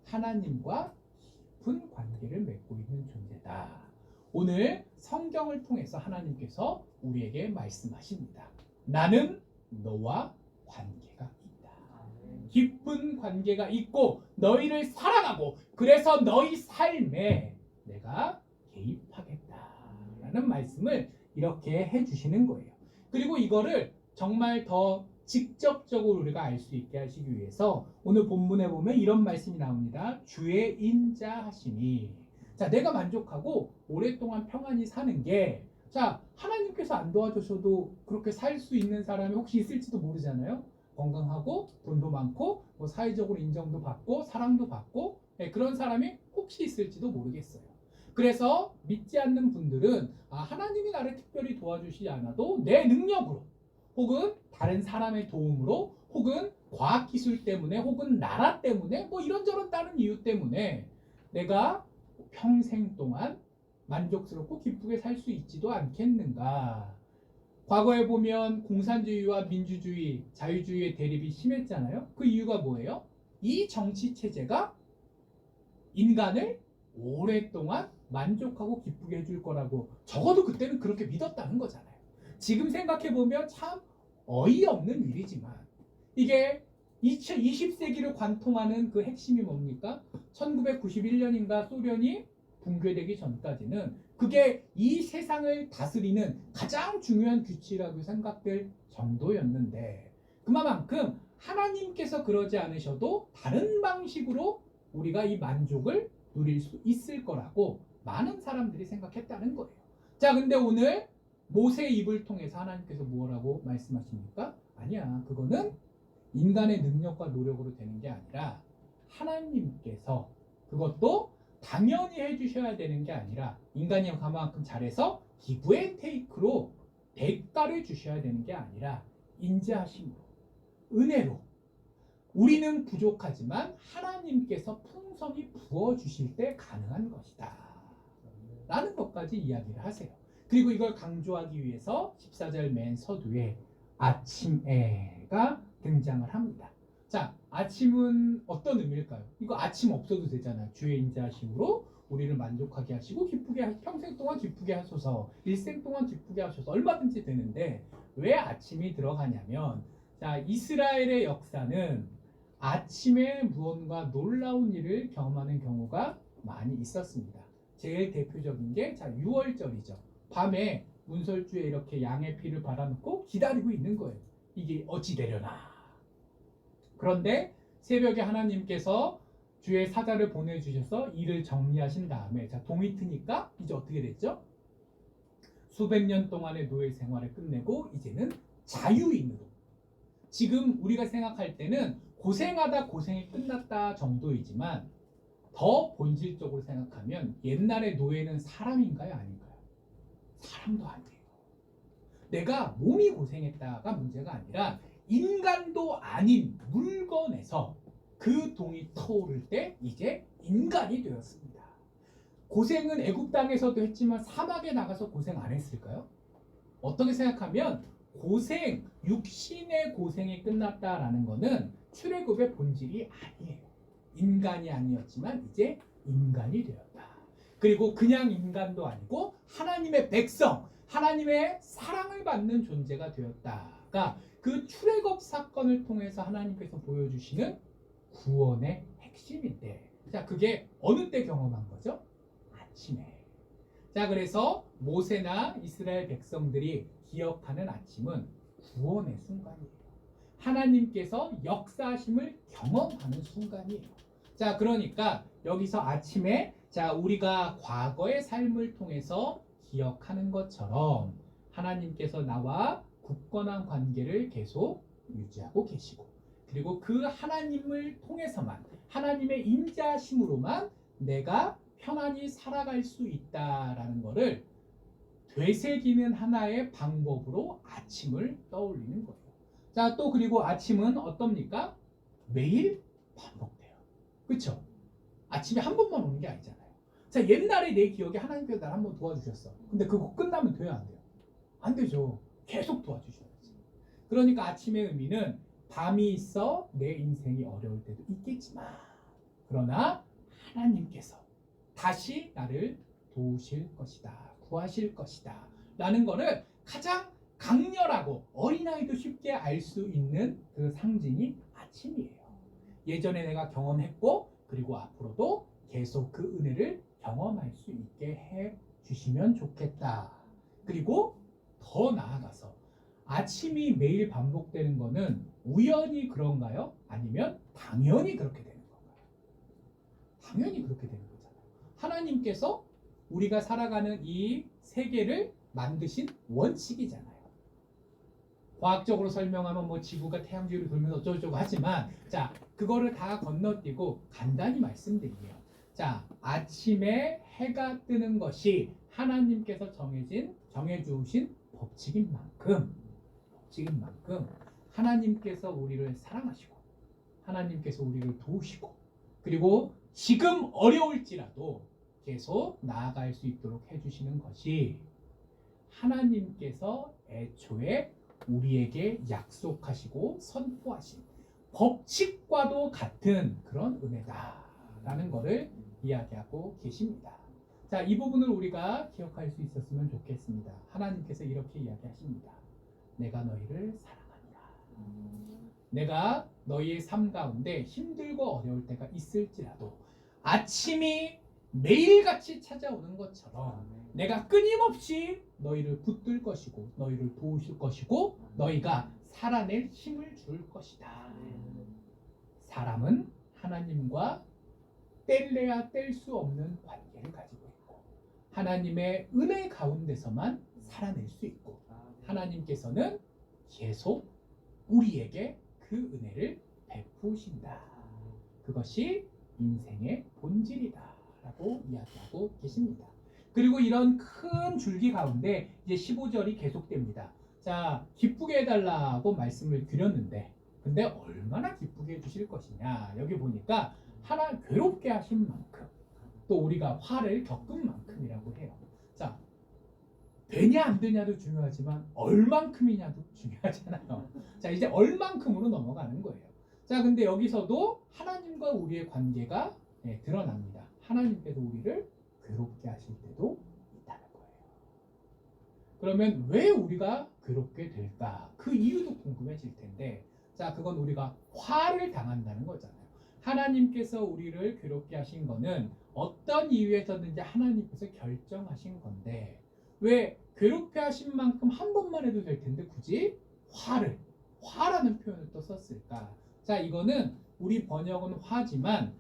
하나님과 깊은 관계를 맺고 있는 존재다. 오늘 성경을 통해서 하나님께서 우리에게 말씀하십니다. 나는 너와 관계가 있다. 깊은 관계가 있고 너희를 사랑하고, 그래서 너희 삶에 내가 개입하겠다라는 말씀을 이렇게 해주시는 거예요. 그리고 이거를 정말 더 직접적으로 우리가 알 수 있게 하시기 위해서 오늘 본문에 보면 이런 말씀이 나옵니다. 주의 인자하심이. 자, 내가 만족하고 오랫동안 평안히 사는 게, 자, 하나님께서 안 도와주셔도 그렇게 살 수 있는 사람이 혹시 있을지도 모르잖아요. 건강하고 돈도 많고 뭐 사회적으로 인정도 받고 사랑도 받고, 그런 사람이 혹시 있을지도 모르겠어요. 그래서 믿지 않는 분들은 하나님이 나를 특별히 도와주시지 않아도 내 능력으로, 혹은 다른 사람의 도움으로, 혹은 과학기술 때문에, 혹은 나라 때문에, 뭐 이런저런 다른 이유 때문에 내가 평생 동안 만족스럽고 기쁘게 살 수 있지도 않겠는가. 과거에 보면 공산주의와 민주주의, 자유주의의 대립이 심했잖아요. 그 이유가 뭐예요? 이 정치 체제가 인간을 오랫동안 만족하고 기쁘게 해줄 거라고 적어도 그때는 그렇게 믿었다는 거잖아요. 지금 생각해보면 참 어이없는 일이지만, 이게 20세기를 관통하는 그 핵심이 뭡니까? 1991년인가 소련이 붕괴되기 전까지는 그게 이 세상을 다스리는 가장 중요한 규칙이라고 생각될 정도였는데, 그만큼 하나님께서 그러지 않으셔도 다른 방식으로 우리가 이 만족을 누릴 수 있을 거라고 많은 사람들이 생각했다는 거예요. 자, 근데 오늘 모세 입을 통해서 하나님께서 뭐라고 말씀하십니까? 아니야, 그거는 인간의 능력과 노력으로 되는 게 아니라 하나님께서, 그것도 당연히 해주셔야 되는 게 아니라 인간이 그만큼 잘해서 기브 앤 테이크로 대가를 주셔야 되는 게 아니라 인자하심으로, 은혜로, 우리는 부족하지만 하나님께서 풍성히 부어주실 때 가능한 것이다 라는 것까지 이야기를 하세요. 그리고 이걸 강조하기 위해서 14절 맨 서두에 아침에가 등장을 합니다. 자, 아침은 어떤 의미일까요? 이거 아침 없어도 되잖아요. 주의 인자하심으로 우리를 만족하게 하시고 기쁘게 평생 동안 기쁘게 하소서, 일생 동안 기쁘게 하소서, 얼마든지 되는데 왜 아침이 들어가냐면, 자, 이스라엘의 역사는 아침에 무언가 놀라운 일을 경험하는 경우가 많이 있었습니다. 제일 대표적인 게, 자, 6월절이죠. 밤에 문설주에 이렇게 양의 피를 발라놓고 기다리고 있는 거예요. 이게 어찌 되려나. 그런데 새벽에 하나님께서 주의 사자를 보내주셔서 일을 정리하신 다음에, 자, 동이 트니까 이제 어떻게 됐죠? 수백 년 동안의 노예 생활을 끝내고 이제는 자유인으로, 지금 우리가 생각할 때는 고생하다 고생이 끝났다 정도이지만 더 본질적으로 생각하면 옛날의 노예는 사람인가요, 아닌가요? 사람도 아니에요. 내가 몸이 고생했다가 문제가 아니라 인간도 아닌 물건에서 그 동이 터오를 때 이제 인간이 되었습니다. 고생은 애굽 땅에서도 했지만 사막에 나가서 고생 안 했을까요? 어떻게 생각하면 고생, 육신의 고생이 끝났다라는 것은 출애굽의 본질이 아니에요. 인간이 아니었지만 이제 인간이 되었다. 그리고 그냥 인간도 아니고 하나님의 백성, 하나님의 사랑을 받는 존재가 되었다가 그 출애굽 사건을 통해서 하나님께서 보여주시는 구원의 핵심인데, 자, 그게 어느 때 경험한 거죠? 아침에. 자, 그래서 모세나 이스라엘 백성들이 기억하는 아침은 구원의 순간이에요. 하나님께서 역사하심을 경험하는 순간이에요. 자, 그러니까 여기서 아침에 자, 우리가 과거의 삶을 통해서 기억하는 것처럼 하나님께서 나와 굳건한 관계를 계속 유지하고 계시고, 그리고 그 하나님을 통해서만, 하나님의 임재하심으로만 내가 편안히 살아갈 수 있다라는 것을 되새기는 하나의 방법으로 아침을 떠올리는 거예요. 자, 또 그리고 아침은 어떻습니까? 매일 반복돼요. 그렇죠? 아침에 한 번만 오는 게 아니잖아요. 자, 옛날에 내 기억에 하나님께서 나를 한번 도와주셨어. 근데 그거 끝나면 돼요, 안 돼요? 안 되죠. 계속 도와주셔야지. 그러니까 아침의 의미는 밤이 있어 내 인생이 어려울 때도 있겠지만, 그러나 하나님께서 다시 나를 도우실 것이다, 구하실 것이다 라는 거를 가장 강렬하고 어린아이도 쉽게 알 수 있는 그 상징이 아침이에요. 예전에 내가 경험했고, 그리고 앞으로도 계속 그 은혜를 경험할 수 있게 해 주시면 좋겠다. 그리고 더 나아가서 아침이 매일 반복되는 거는 우연히 그런가요? 아니면 당연히 그렇게 되는 건가요? 당연히 그렇게 되는 거잖아요. 하나님께서 우리가 살아가는 이 세계를 만드신 원칙이잖아요. 과학적으로 설명하면 뭐 지구가 태양주위를 돌면서 어쩌고저쩌고 하지만, 자, 그거를 다 건너뛰고 간단히 말씀드리면, 자, 아침에 해가 뜨는 것이 하나님께서 정해주신 법칙인 만큼 하나님께서 우리를 사랑하시고, 하나님께서 우리를 도우시고, 그리고 지금 어려울지라도 계속 나아갈 수 있도록 해주시는 것이 하나님께서 애초에 우리에게 약속하시고 선포하신 법칙과도 같은 그런 은혜다라는 것을 이야기하고 계십니다. 자, 이 부분을 우리가 기억할 수 있었으면 좋겠습니다. 하나님께서 이렇게 이야기하십니다. 내가 너희를 사랑하노라. 내가 너희의 삶 가운데 힘들고 어려울 때가 있을지라도 아침이 매일같이 찾아오는 것처럼 내가 끊임없이 너희를 붙들 것이고, 너희를 도우실 것이고, 너희가 살아낼 힘을 줄 것이다. 사람은 하나님과 뗄래야 뗄 수 없는 관계를 가지고 있고, 하나님의 은혜 가운데서만 살아낼 수 있고, 하나님께서는 계속 우리에게 그 은혜를 베푸신다. 그것이 인생의 본질이다 라고 이야기하고 계십니다. 그리고 이런 큰 줄기 가운데 이제 15절이 계속됩니다. 자, 기쁘게 해달라고 말씀을 드렸는데, 근데 얼마나 기쁘게 해주실 것이냐. 여기 보니까 하나 괴롭게 하신 만큼, 또 우리가 화를 겪은 만큼이라고 해요. 자, 되냐 안 되냐도 중요하지만 얼만큼이냐도 중요하잖아요. 자, 이제 얼만큼으로 넘어가는 거예요. 자, 근데 여기서도 하나님과 우리의 관계가 드러납니다. 하나님께서 우리를 괴롭게 하실 때도 있다는 거예요. 그러면 왜 우리가 괴롭게 될까? 그 이유도 궁금해질 텐데, 자, 그건 우리가 화를 당한다는 거잖아요. 하나님께서 우리를 괴롭게 하신 거는 어떤 이유에서든지 하나님께서 결정하신 건데, 왜 괴롭게 하신 만큼 한 번만 해도 될 텐데 굳이 화라는 표현을 또 썼을까? 자, 이거는 우리 번역은 화지만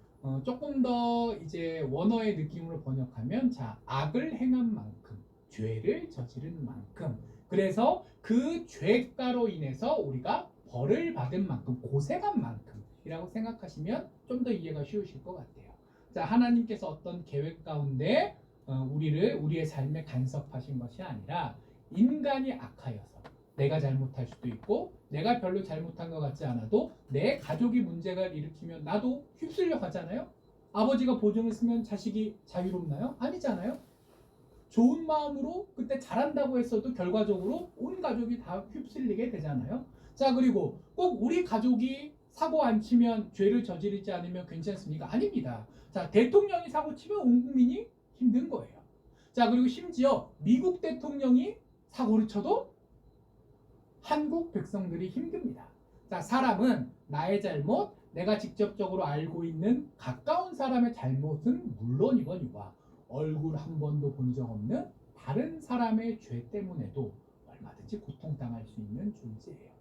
조금 더 이제 원어의 느낌으로 번역하면, 자, 악을 행한 만큼, 죄를 저지른 만큼, 그래서 그 죄가로 인해서 우리가 벌을 받은 만큼, 고생한 만큼이라고 생각하시면 좀 더 이해가 쉬우실 것 같아요. 자, 하나님께서 어떤 계획 가운데 우리의 삶에 간섭하신 것이 아니라 인간이 악하여서, 내가 잘못할 수도 있고 내가 별로 잘못한 것 같지 않아도 내 가족이 문제가 일으키면 나도 휩쓸려 가잖아요. 아버지가 보증을 쓰면 자식이 자유롭나요? 아니잖아요. 좋은 마음으로 그때 잘한다고 했어도 결과적으로 온 가족이 다 휩쓸리게 되잖아요. 자, 그리고 꼭 우리 가족이 사고 안 치면 죄를 저지르지 않으면 괜찮습니까? 아닙니다. 자, 대통령이 사고 치면 온 국민이 힘든 거예요. 자, 그리고 심지어 미국 대통령이 사고를 쳐도 한국 백성들이 힘듭니다. 자, 사람은 나의 잘못, 내가 직접적으로 알고 있는 가까운 사람의 잘못은 물론이거니와 얼굴 한 번도 본 적 없는 다른 사람의 죄 때문에도 얼마든지 고통당할 수 있는 존재예요.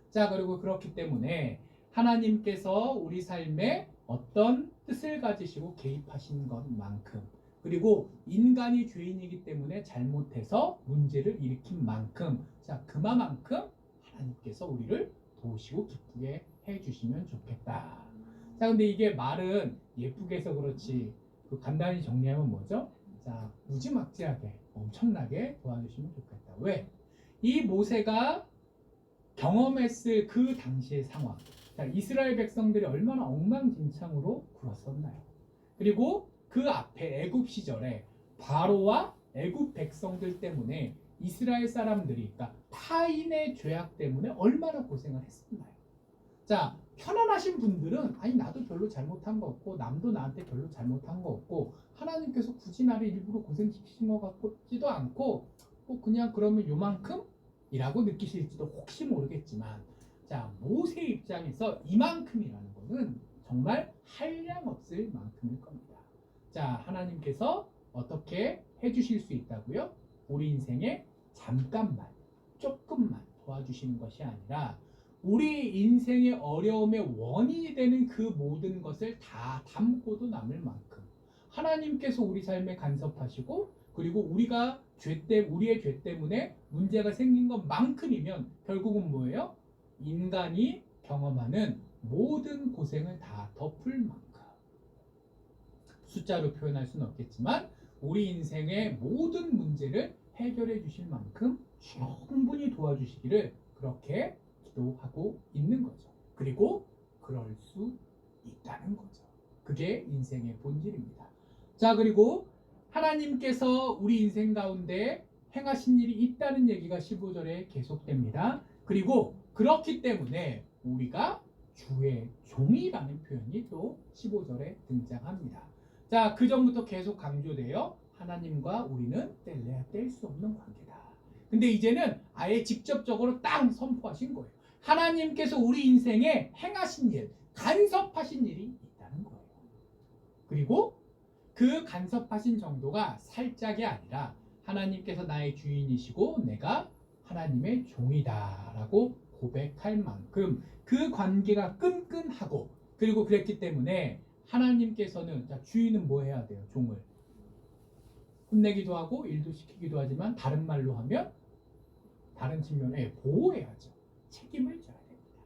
자, 그리고 그렇기 때문에 하나님께서 우리 삶에 어떤 뜻을 가지시고 개입하신 것만큼, 그리고 인간이 죄인이기 때문에 잘못해서 문제를 일으킨 만큼, 자, 그만큼 하나님께서 우리를 도우시고 기쁘게 해주시면 좋겠다. 자, 근데 이게 말은 예쁘게 해서 그렇지 그 간단히 정리하면 뭐죠? 자, 무지막지하게 엄청나게 도와주시면 좋겠다. 왜? 이 모세가 경험했을 그 당시의 상황, 자, 이스라엘 백성들이 얼마나 엉망진창으로 굴었었나요? 그리고 그 앞에 애굽 시절에 바로와 애굽 백성들 때문에 이스라엘 사람들이, 그러니까 타인의 죄악 때문에 얼마나 고생을 했었나요? 자, 편안하신 분들은 아니 나도 별로 잘못한 거 없고 남도 나한테 별로 잘못한 거 없고 하나님께서 굳이 나를 일부러 고생시키신 것 같지도 않고 뭐 그냥 그러면 요만큼이라고 느끼실지도 혹시 모르겠지만, 자, 모세 입장에서 이만큼이라는 거는 정말 한량없을 만큼일 겁니다. 자, 하나님께서 어떻게 해주실 수 있다고요? 우리 인생에 잠깐만, 조금만 도와주시는 것이 아니라 우리 인생의 어려움의 원인이 되는 그 모든 것을 다 담고도 남을 만큼 하나님께서 우리 삶에 간섭하시고, 그리고 우리가 우리의 죄 때문에 문제가 생긴 것만큼이면 결국은 뭐예요? 인간이 경험하는 모든 고생을 다 덮을 만큼, 숫자로 표현할 수는 없겠지만 우리 인생의 모든 문제를 해결해 주실 만큼 충분히 도와주시기를 그렇게 기도하고 있는 거죠. 그리고 그럴 수 있다는 거죠. 그게 인생의 본질입니다. 자, 그리고 하나님께서 우리 인생 가운데 행하신 일이 있다는 얘기가 15절에 계속됩니다. 그리고 그렇기 때문에 우리가 주의 종이라는 표현이 또 15절에 등장합니다. 자, 그 전부터 계속 강조돼요. 하나님과 우리는 뗄래야 뗄 수 없는 관계다. 근데 이제는 아예 직접적으로 딱 선포하신 거예요. 하나님께서 우리 인생에 행하신 일, 간섭하신 일이 있다는 거예요. 그리고 그 간섭하신 정도가 살짝이 아니라 하나님께서 나의 주인이시고 내가 하나님의 종이다라고 고백할 만큼 그 관계가 끈끈하고, 그리고 그랬기 때문에 하나님께서는, 자, 주인은 뭐 해야 돼요? 종을 혼내기도 하고 일도 시키기도 하지만 다른 말로 하면 다른 측면에 보호해야죠. 책임을 져야 됩니다.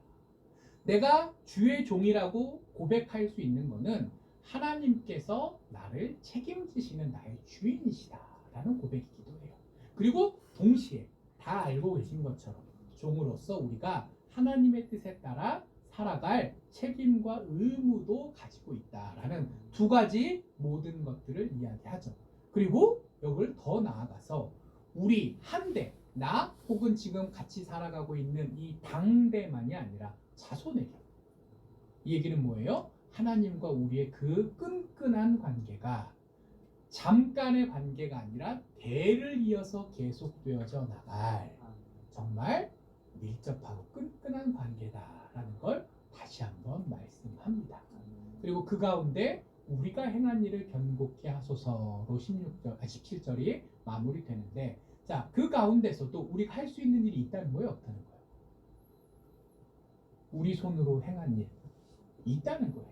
내가 주의 종이라고 고백할 수 있는 것은 하나님께서 나를 책임지시는 나의 주인이시다라는 고백이기도 해요. 그리고 동시에 다 알고 계신 것처럼 종으로서 우리가 하나님의 뜻에 따라 살아갈 책임과 의무도 가지고 있다라는 두 가지 모든 것들을 이야기하죠. 그리고 여기를 더 나아가서 우리 한대, 나 혹은 지금 같이 살아가고 있는 이 당대만이 아니라 자손에게, 이 얘기는 뭐예요? 하나님과 우리의 그 끈끈한 관계가 잠깐의 관계가 아니라 대를 이어서 계속되어져 나갈 정말 밀접하고 끈끈한 관계다라는 걸 다시 한번 말씀합니다. 그리고 그 가운데 우리가 행한 일을 견고케 하소서로 17절이 마무리되는데, 자, 그 가운데서도 우리가 할 수 있는 일이 있다는 거예요, 없다는 거예요? 우리 손으로 행한 일 있다는 거예요.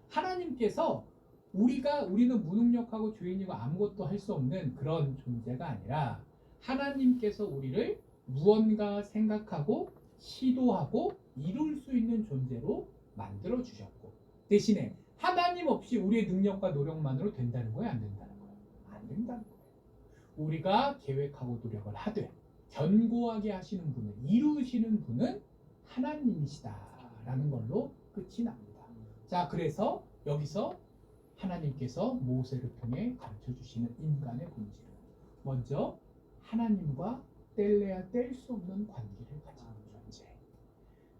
하나님께서 우리는 무능력하고 죄인이고 아무것도 할 수 없는 그런 존재가 아니라 하나님께서 우리를 무언가 생각하고 시도하고 이룰 수 있는 존재로 만들어 주셨고, 대신에 하나님 없이 우리의 능력과 노력만으로 된다는 거예요, 안 된다는 거예요? 안 된다는 거예요. 우리가 계획하고 노력을 하되 견고하게 하시는 분은, 이루시는 분은 하나님이시다라는 걸로 끝이 납니다. 자, 그래서 여기서 하나님께서 모세를 통해 가르쳐 주시는 인간의 본질은 먼저 하나님과 뗄래야 뗄 수 없는 관계를 가진 존재.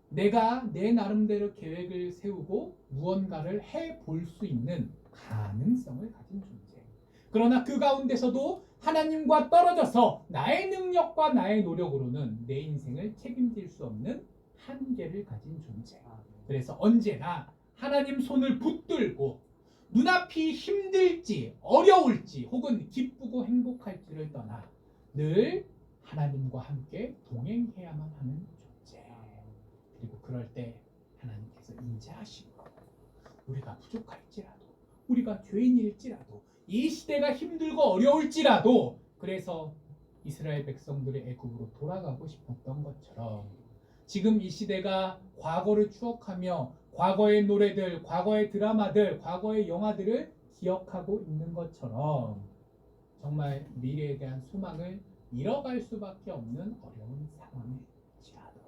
내가 내 나름대로 계획을 세우고 무언가를 해볼 수 있는 가능성을 가진 존재. 그러나 그 가운데서도 하나님과 떨어져서 나의 능력과 나의 노력으로는 내 인생을 책임질 수 없는 한계를 가진 존재. 그래서 언제나 하나님 손을 붙들고 눈앞이 힘들지 어려울지 혹은 기쁘고 행복할지를 떠나 늘 하나님과 함께 동행해야만 하는 존재. 그리고 그럴 때 하나님께서 인자하시고 우리가 부족할지라도 우리가 죄인일지라도 이 시대가 힘들고 어려울지라도 그래서 이스라엘 백성들의 애굽으로 돌아가고 싶었던 것처럼 지금 이 시대가 과거를 추억하며 과거의 노래들, 과거의 드라마들, 과거의 영화들을 기억하고 있는 것처럼 정말 미래에 대한 소망을 잃어갈 수밖에 없는 어려운 상황일지라도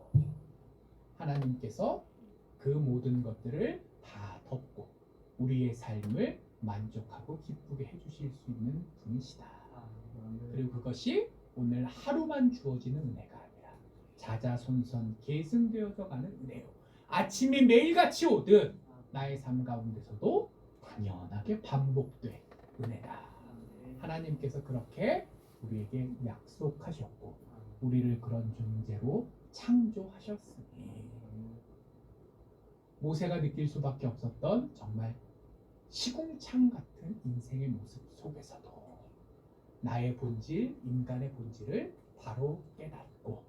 하나님께서 그 모든 것들을 다 덮고 우리의 삶을 만족하고 기쁘게 해주실 수 있는 분이시다. 그리고 그것이 오늘 하루만 주어지는 은혜가 아니라 자자손손 계승되어져 가는 은혜요. 아침이 매일같이 오듯 나의 삶 가운데서도 당연하게 반복될 은혜다. 하나님께서 그렇게 우리에게 약속하셨고 우리를 그런 존재로 창조하셨으니 모세가 느낄 수밖에 없었던 정말 시궁창 같은 인생의 모습 속에서도 나의 본질, 인간의 본질을 바로 깨닫고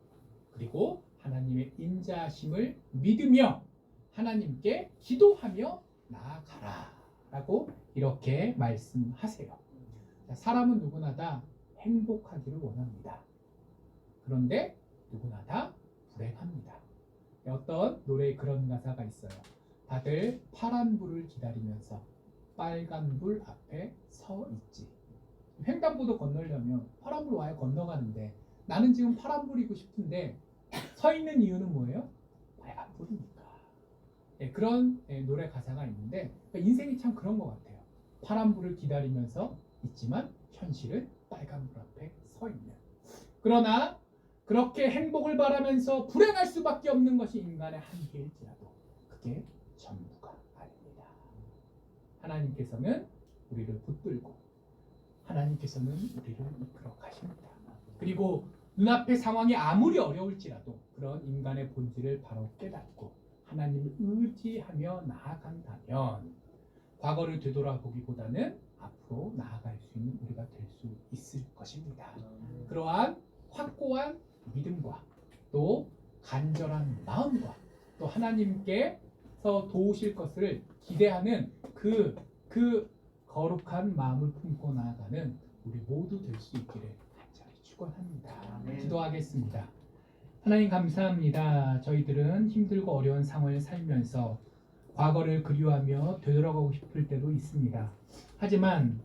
그리고 하나님의 인자하심을 믿으며 하나님께 기도하며 나아가라 라고 이렇게 말씀하세요. 사람은 누구나 다 행복하기를 원합니다. 그런데 누구나 다 불행합니다. 어떤 노래에 그런 가사가 있어요. 다들 파란 불을 기다리면서 빨간 불 앞에 서 있지. 횡단보도 건너려면 파란 불 와야 건너가는데 나는 지금 파란 불이고 싶은데 서 있는 이유는 뭐예요? 빨간 불이니까. 그런 노래 가사가 있는데 그러니까 인생이 참 그런 것 같아요. 파란 불을 기다리면서 있지만 현실은 빨간 불 앞에 서 있는. 그러나 그렇게 행복을 바라면서 불행할 수밖에 없는 것이 인간의 한계일지라도 그게 전부가 아닙니다. 하나님께서는 우리를 붙들고 하나님께서는 우리를 이끌어 가십니다. 그리고 눈앞의 상황이 아무리 어려울지라도 그런 인간의 본질을 바로 깨닫고 하나님을 의지하며 나아간다면 과거를 되돌아보기보다는 앞으로 나아갈 수 있는 우리가 될 수 있을 것입니다. 그러한 확고한 믿음과 또 간절한 마음과 또 하나님께서 도우실 것을 기대하는 그 거룩한 마음을 품고 나아가는 우리 모두 될 수 있기를 간절히 축원합니다. 기도하겠습니다. 하나님 감사합니다. 저희들은 힘들고 어려운 상황을 살면서 과거를 그리워하며 되돌아가고 싶을 때도 있습니다. 하지만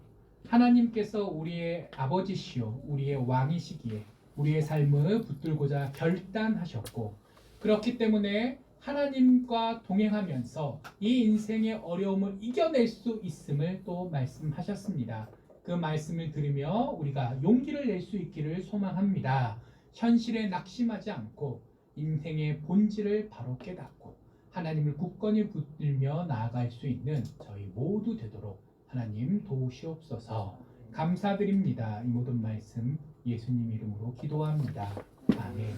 하나님께서 우리의 아버지시요 우리의 왕이시기에 우리의 삶을 붙들고자 결단하셨고 그렇기 때문에 하나님과 동행하면서 이 인생의 어려움을 이겨낼 수 있음을 또 말씀하셨습니다. 그 말씀을 들으며 우리가 용기를 낼 수 있기를 소망합니다. 현실에 낙심하지 않고 인생의 본질을 바로 깨닫고 하나님을 굳건히 붙들며 나아갈 수 있는 저희 모두 되도록 하나님 도우시옵소서. 감사드립니다. 이 모든 말씀 예수님 이름으로 기도합니다. 아멘.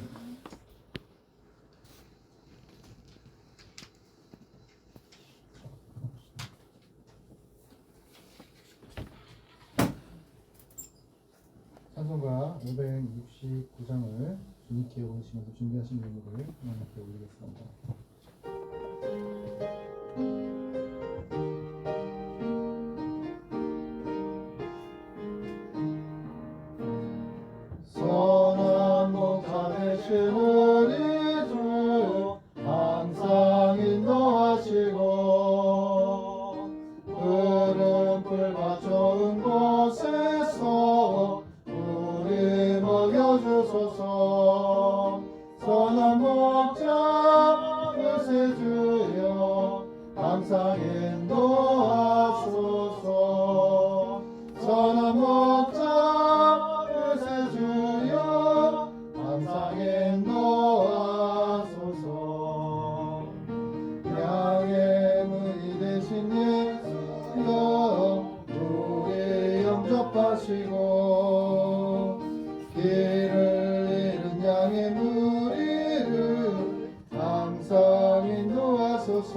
찬송가 569장을 주님께 오시면서 준비하신 예물을 하나님께 올리겠습니다. 선한 목자 되신 우리 주 항상 인도하시고 푸른풀과 좋은 곳에서 우리 먹여주소서. 길을 잃은 양의 무리를 항상 인도하소서.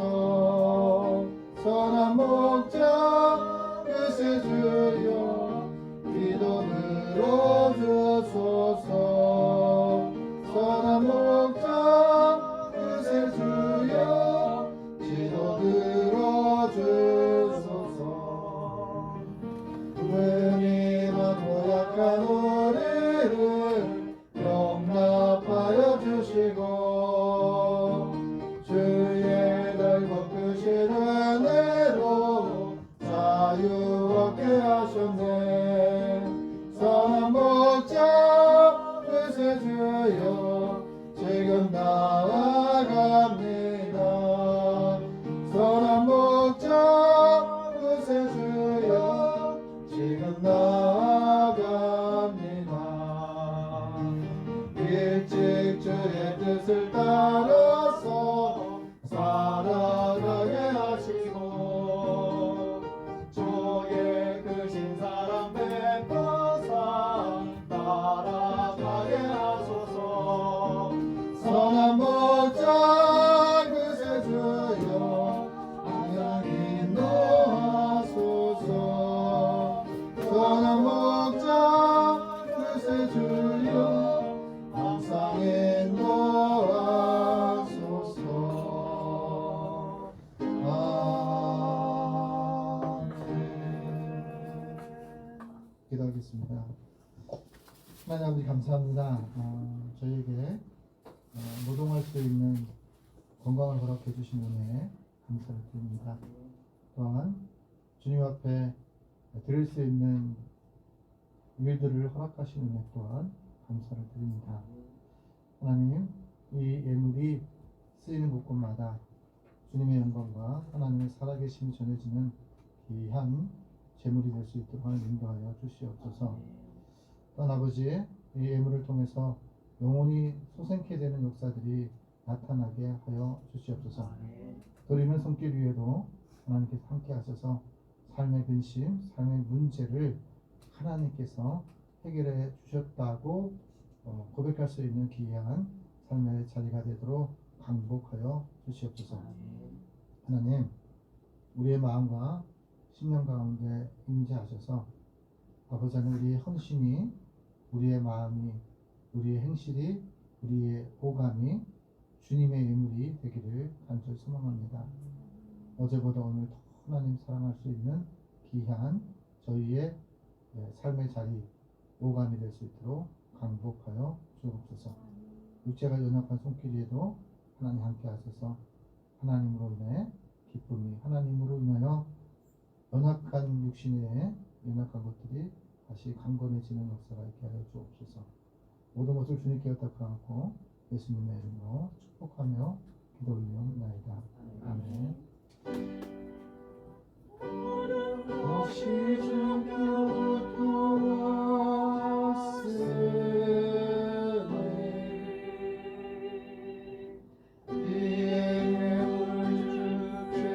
선한 목자 그새 주여 기도 들어주소서. 선한 목자 그새 주여 기도 들어주소서. 은이 많고 약한 우리를 용납하여 주시고 주의 넓고 크신 은혜로 자유 얻게 하셨네. 선한 목자 그새 주여 지금 나아갑니다. 선한 목자 그새 주여 지금 나아갑니다. 일찍 주의 뜻을 따라서 살아가게 하시고 주의 크신 사랑 베푸사 따라가게 하소서. 선한 목자 그새 주여 항상 인도하소서. 선한 목자 그새 주여 항상 인도하소서. 아멘. 기도하겠습니다. 하나님 아버지 감사합니다. 저희에게 노동할 수 있는 건강을 허락해 주신 은혜에 감사를 드립니다. 또한 주님 앞에 드릴 수 있는 일들을 허락하신 은혜 또한 감사를 드립니다. 하나님, 이 예물이 쓰이는 곳곳마다 주님의 영광과 하나님의 살아계심이 전해지는 귀한 제물이 될 수 있도록 하나님 인도하여 주시옵소서. 또한 아버지, 이 예물을 통해서 영혼이 소생케 되는 역사들이 나타나게 하여 주시옵소서. 드리는 손길 위에도 하나님께서 함께 하셔서 삶의 근심, 삶의 문제를 하나님께서 해결해 주셨다고 고백할 수 있는 귀한 삶의 자리가 되도록 강복하여 주시옵소서. 하나님, 우리의 마음과 심령 가운데 임재하셔서 아버지 하나님, 우리의 헌신이, 우리의 마음이, 우리의 행실이, 우리의 오감이 주님의 예물이 되기를 간절히 소망합니다. 어제보다 오늘 더 하나님 사랑할 수 있는 귀한 저희의 삶의 자리, 오감이 될 수 있도록 강복하여 주옵소서. 육체가 연약한 손길에도 하나님 함께 하셔서 하나님으로 인해 기쁨이, 하나님으로 인하여 연약한 육신의 연약한 것들이 다시 강건해지는 역사가 있게 하여 주옵소서. 모든 것을 주님께 의탁하고 예수님의 이름으로 축복하며 기도 올리옵나이다. 아멘. 혹시 주께로부터 왔으니 이 예물을 주께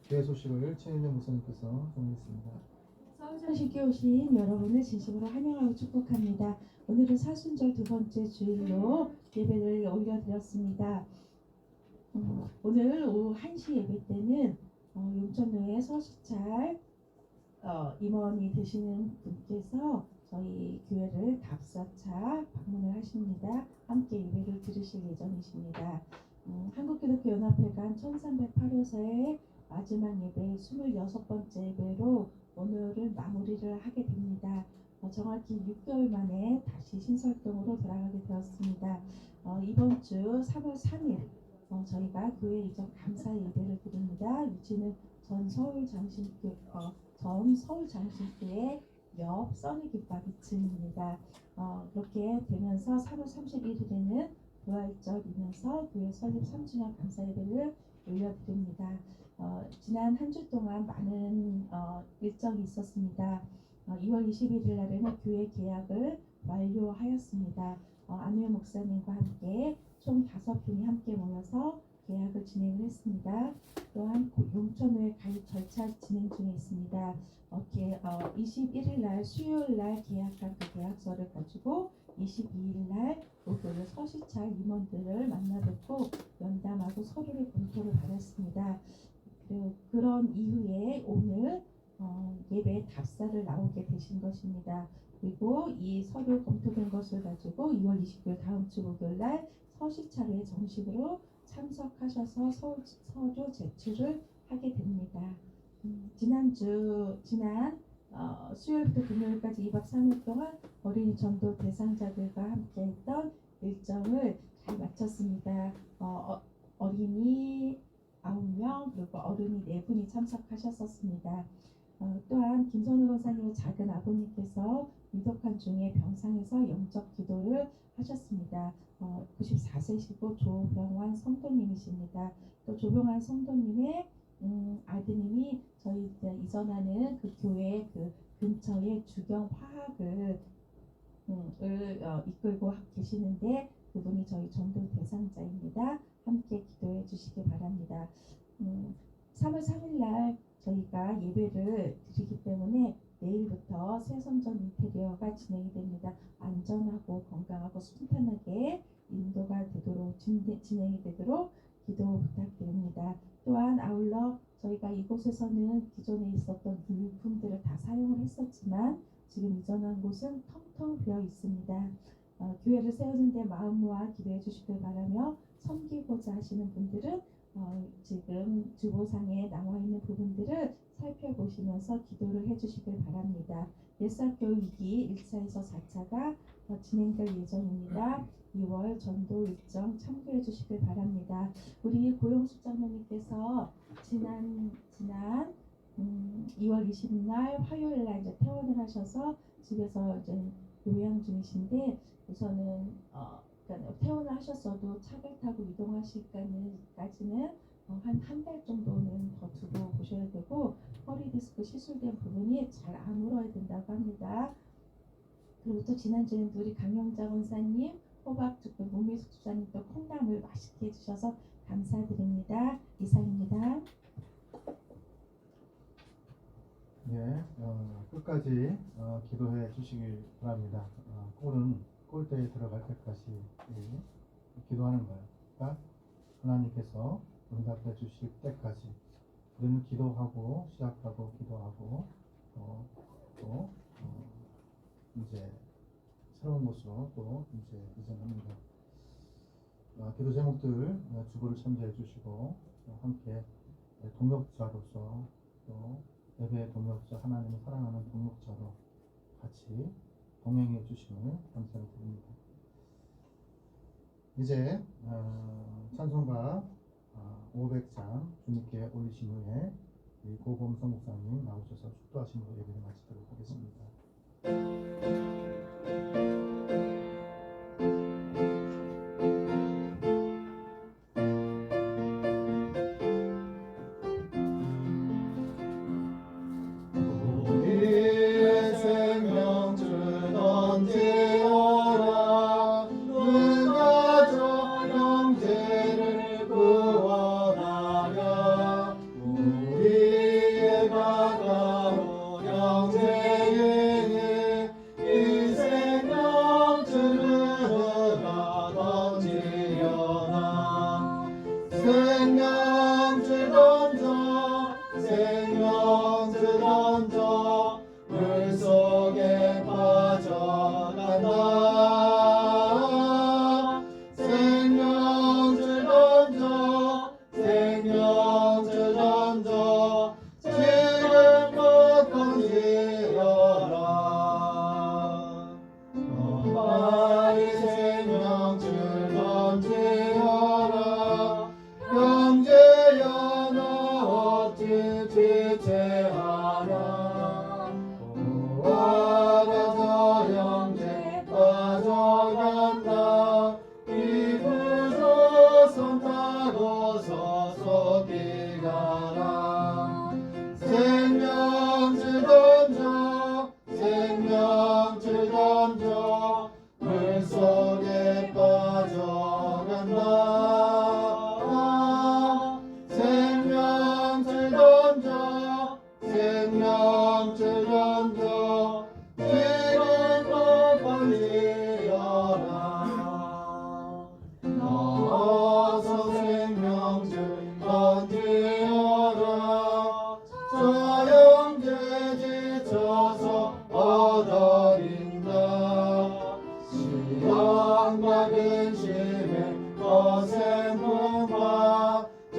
교회 소식을 최윤정 목사님께서 전하겠습니다. 서울장식에 오신 여러분을 진심으로 환영하고 축복합니다. 오늘은 사순절 두 번째 주일로 예배를 올려드렸습니다. 오늘 오후 1시 예배 때는 용천로의 서시찰 임원이 되시는 분께서 저희 교회를 답사차 방문을 하십니다. 함께 예배를 들으실 예정이십니다. 한국기독교연합회관 1308호사의 마지막 예배 26번째 예배로 오늘은 마무리를 하게 됩니다. 정확히 6개월 만에 다시 신설동으로 돌아가게 되었습니다. 이번 주 3월 3일 저희가 교회 이전 감사 예배를 드립니다. 위치는 전 서울장신교회 옆 써니김밥 2층입니다. 그렇게 되면서 3월 31일에는 부활절이면서 교회 설립 3주년 감사 예배를 올려드립니다. 지난 한 주 동안 많은 일정이 있었습니다. 2월 21일 날에는 교회 계약을 완료하였습니다. 안우현 목사님과 함께 총 5분이 함께 모여서 계약을 진행을 했습니다. 또한 용천회 가입 절차 진행 중에 있습니다. 21일 날 수요일 날 계약한 그 계약서를 가지고 22일 날 목요일 서시차 임원들을 만나 뵙고 면담하고 서류를 검토를 받았습니다. 그리고 그런 이후에 오늘 예배 답사를 나오게 되신 것입니다. 그리고 이 서류 검토된 것을 가지고 2월 29일 다음 주 목요일 날 서시차례에 정식으로 참석하셔서 서류 제출을 하게 됩니다. 지난 수요일부터 금요일까지 2박 3일 동안 어린이 전도 대상자들과 함께 했던 일정을 잘 마쳤습니다. 어린이 9명 그리고 어른이 4분이 참석하셨었습니다. 또한 김선우 권사님의 작은 아버님께서 위독한 중에 병상에서 영적 기도를 하셨습니다. 94세시고 조병환 성도님이십니다. 또 조병환 성도님의 아드님이 저희 이전하는 그 교회 그 근처에 주경 화학을 이끌고 계시는데 그분이 저희 전도 대상자입니다. 함께 기도해 주시기 바랍니다. 3월 3일 날 저희가 예배를 드리기 때문에 내일부터 새선전 인테리어가 진행이 됩니다. 안전하고 건강하고 순탄하게 인도가 되도록 진행이 되도록 기도 부탁드립니다. 또한 아울러 저희가 이곳에서는 기존에 있었던 물품들을 다 사용을 했었지만 지금 이전한 곳은 텅텅 비어 있습니다. 교회를 세우는데 마음 모아 기도해 주시길 바라며 섬기고자 하시는 분들은 지금 주보상에 나와 있는 부분들을 살펴보시면서 기도를 해주시길 바랍니다. 예수학교 2기 1차에서 4차가 진행될 예정입니다. 2월 전도 일정 참고해 주시길 바랍니다. 우리 고용숙 장로님께서 지난 2월 20일 날 화요일 날 이제 퇴원을 하셔서 집에서 이제 요양 중이신데 우선은 그러니까 퇴원을 하셨어도 차를 타고 이동하실까지는 한 달 정도는 더 두고 보셔야 되고 허리 디스크 시술된 부분이 잘 아물어야 된다고 합니다. 그리고 또 지난주에는 우리 강영자 원사님, 호박죽, 무미숙 집사님 또 콩나물 맛있게 해주셔서 감사드립니다. 이상입니다. 네, 끝까지 기도해 주시길 바랍니다. 골대에 들어갈 때까지 기도하는 거예요. 그러니까 하나님께서 응답해 주실 때까지 우리는 기도하고 시작하고 기도하고 또 이제 새로운 곳으로 또 이제 이전합니다. 기도 제목들 주보를 참조해 주시고 함께 동역자로서 또 예배의 동역자, 하나님을 사랑하는 동역자로 같이 동행해 주심을 감사를 드립니다. 이제 찬송가 500장 주님께 올리신 후에 고범성 목사님 나오셔서 축도하심으로 예배를 마치도록 하겠습니다. 우리의 생명 주던 지어라 누가 저 형제를 구원하랴 우리의 가까운 생명줄 던져 지금도 번지어라 어서 생명줄 던지어라 저 형제 지쳐서 얻어린다 시험과 근심에 거센 분과 저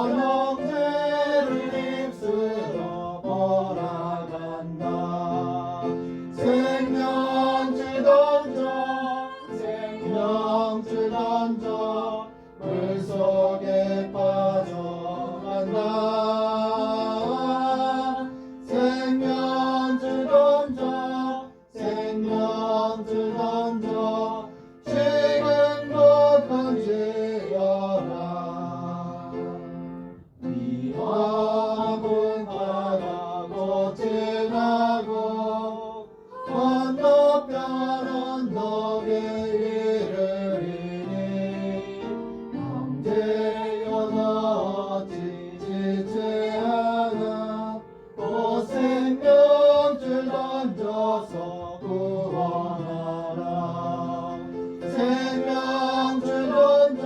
형제를 입술로 몰아간다 생명줄 던져 생명줄 던져 물속에 빠져간다 생명줄 던져 생명줄 던져 지금도 건지어라 위험은 바라고 지나고 건너편 언덕에 이르리니 형제여 너 어찌 지지 않아 또 생명줄 던져서 구원하라 생명줄 던져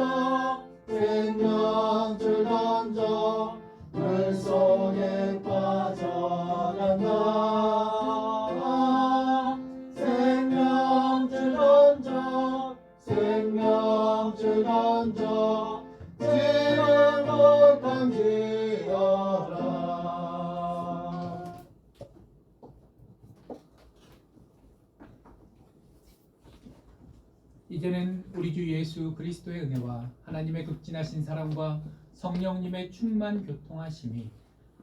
생명줄 던져 물속에 빠져간다 생명줄 던져 생명줄 던져 지금도 건지어라 이제는 우리 주 예수 그리스도의 은혜와 하나님의 극진하신 사랑과 성령님의 충만 교통하심이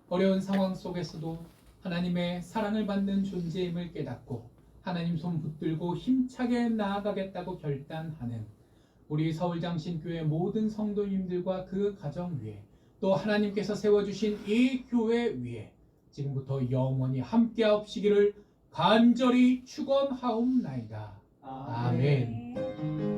어려운 상황 속에서도 하나님의 사랑을 받는 존재임을 깨닫고 하나님 손 붙들고 힘차게 나아가겠다고 결단하는 우리 서울장신교회 모든 성도님들과 그 가정 위에 또 하나님께서 세워주신 이 교회 위에 지금부터 영원히 함께하옵시기를 간절히 축원하옵나이다. 아멘.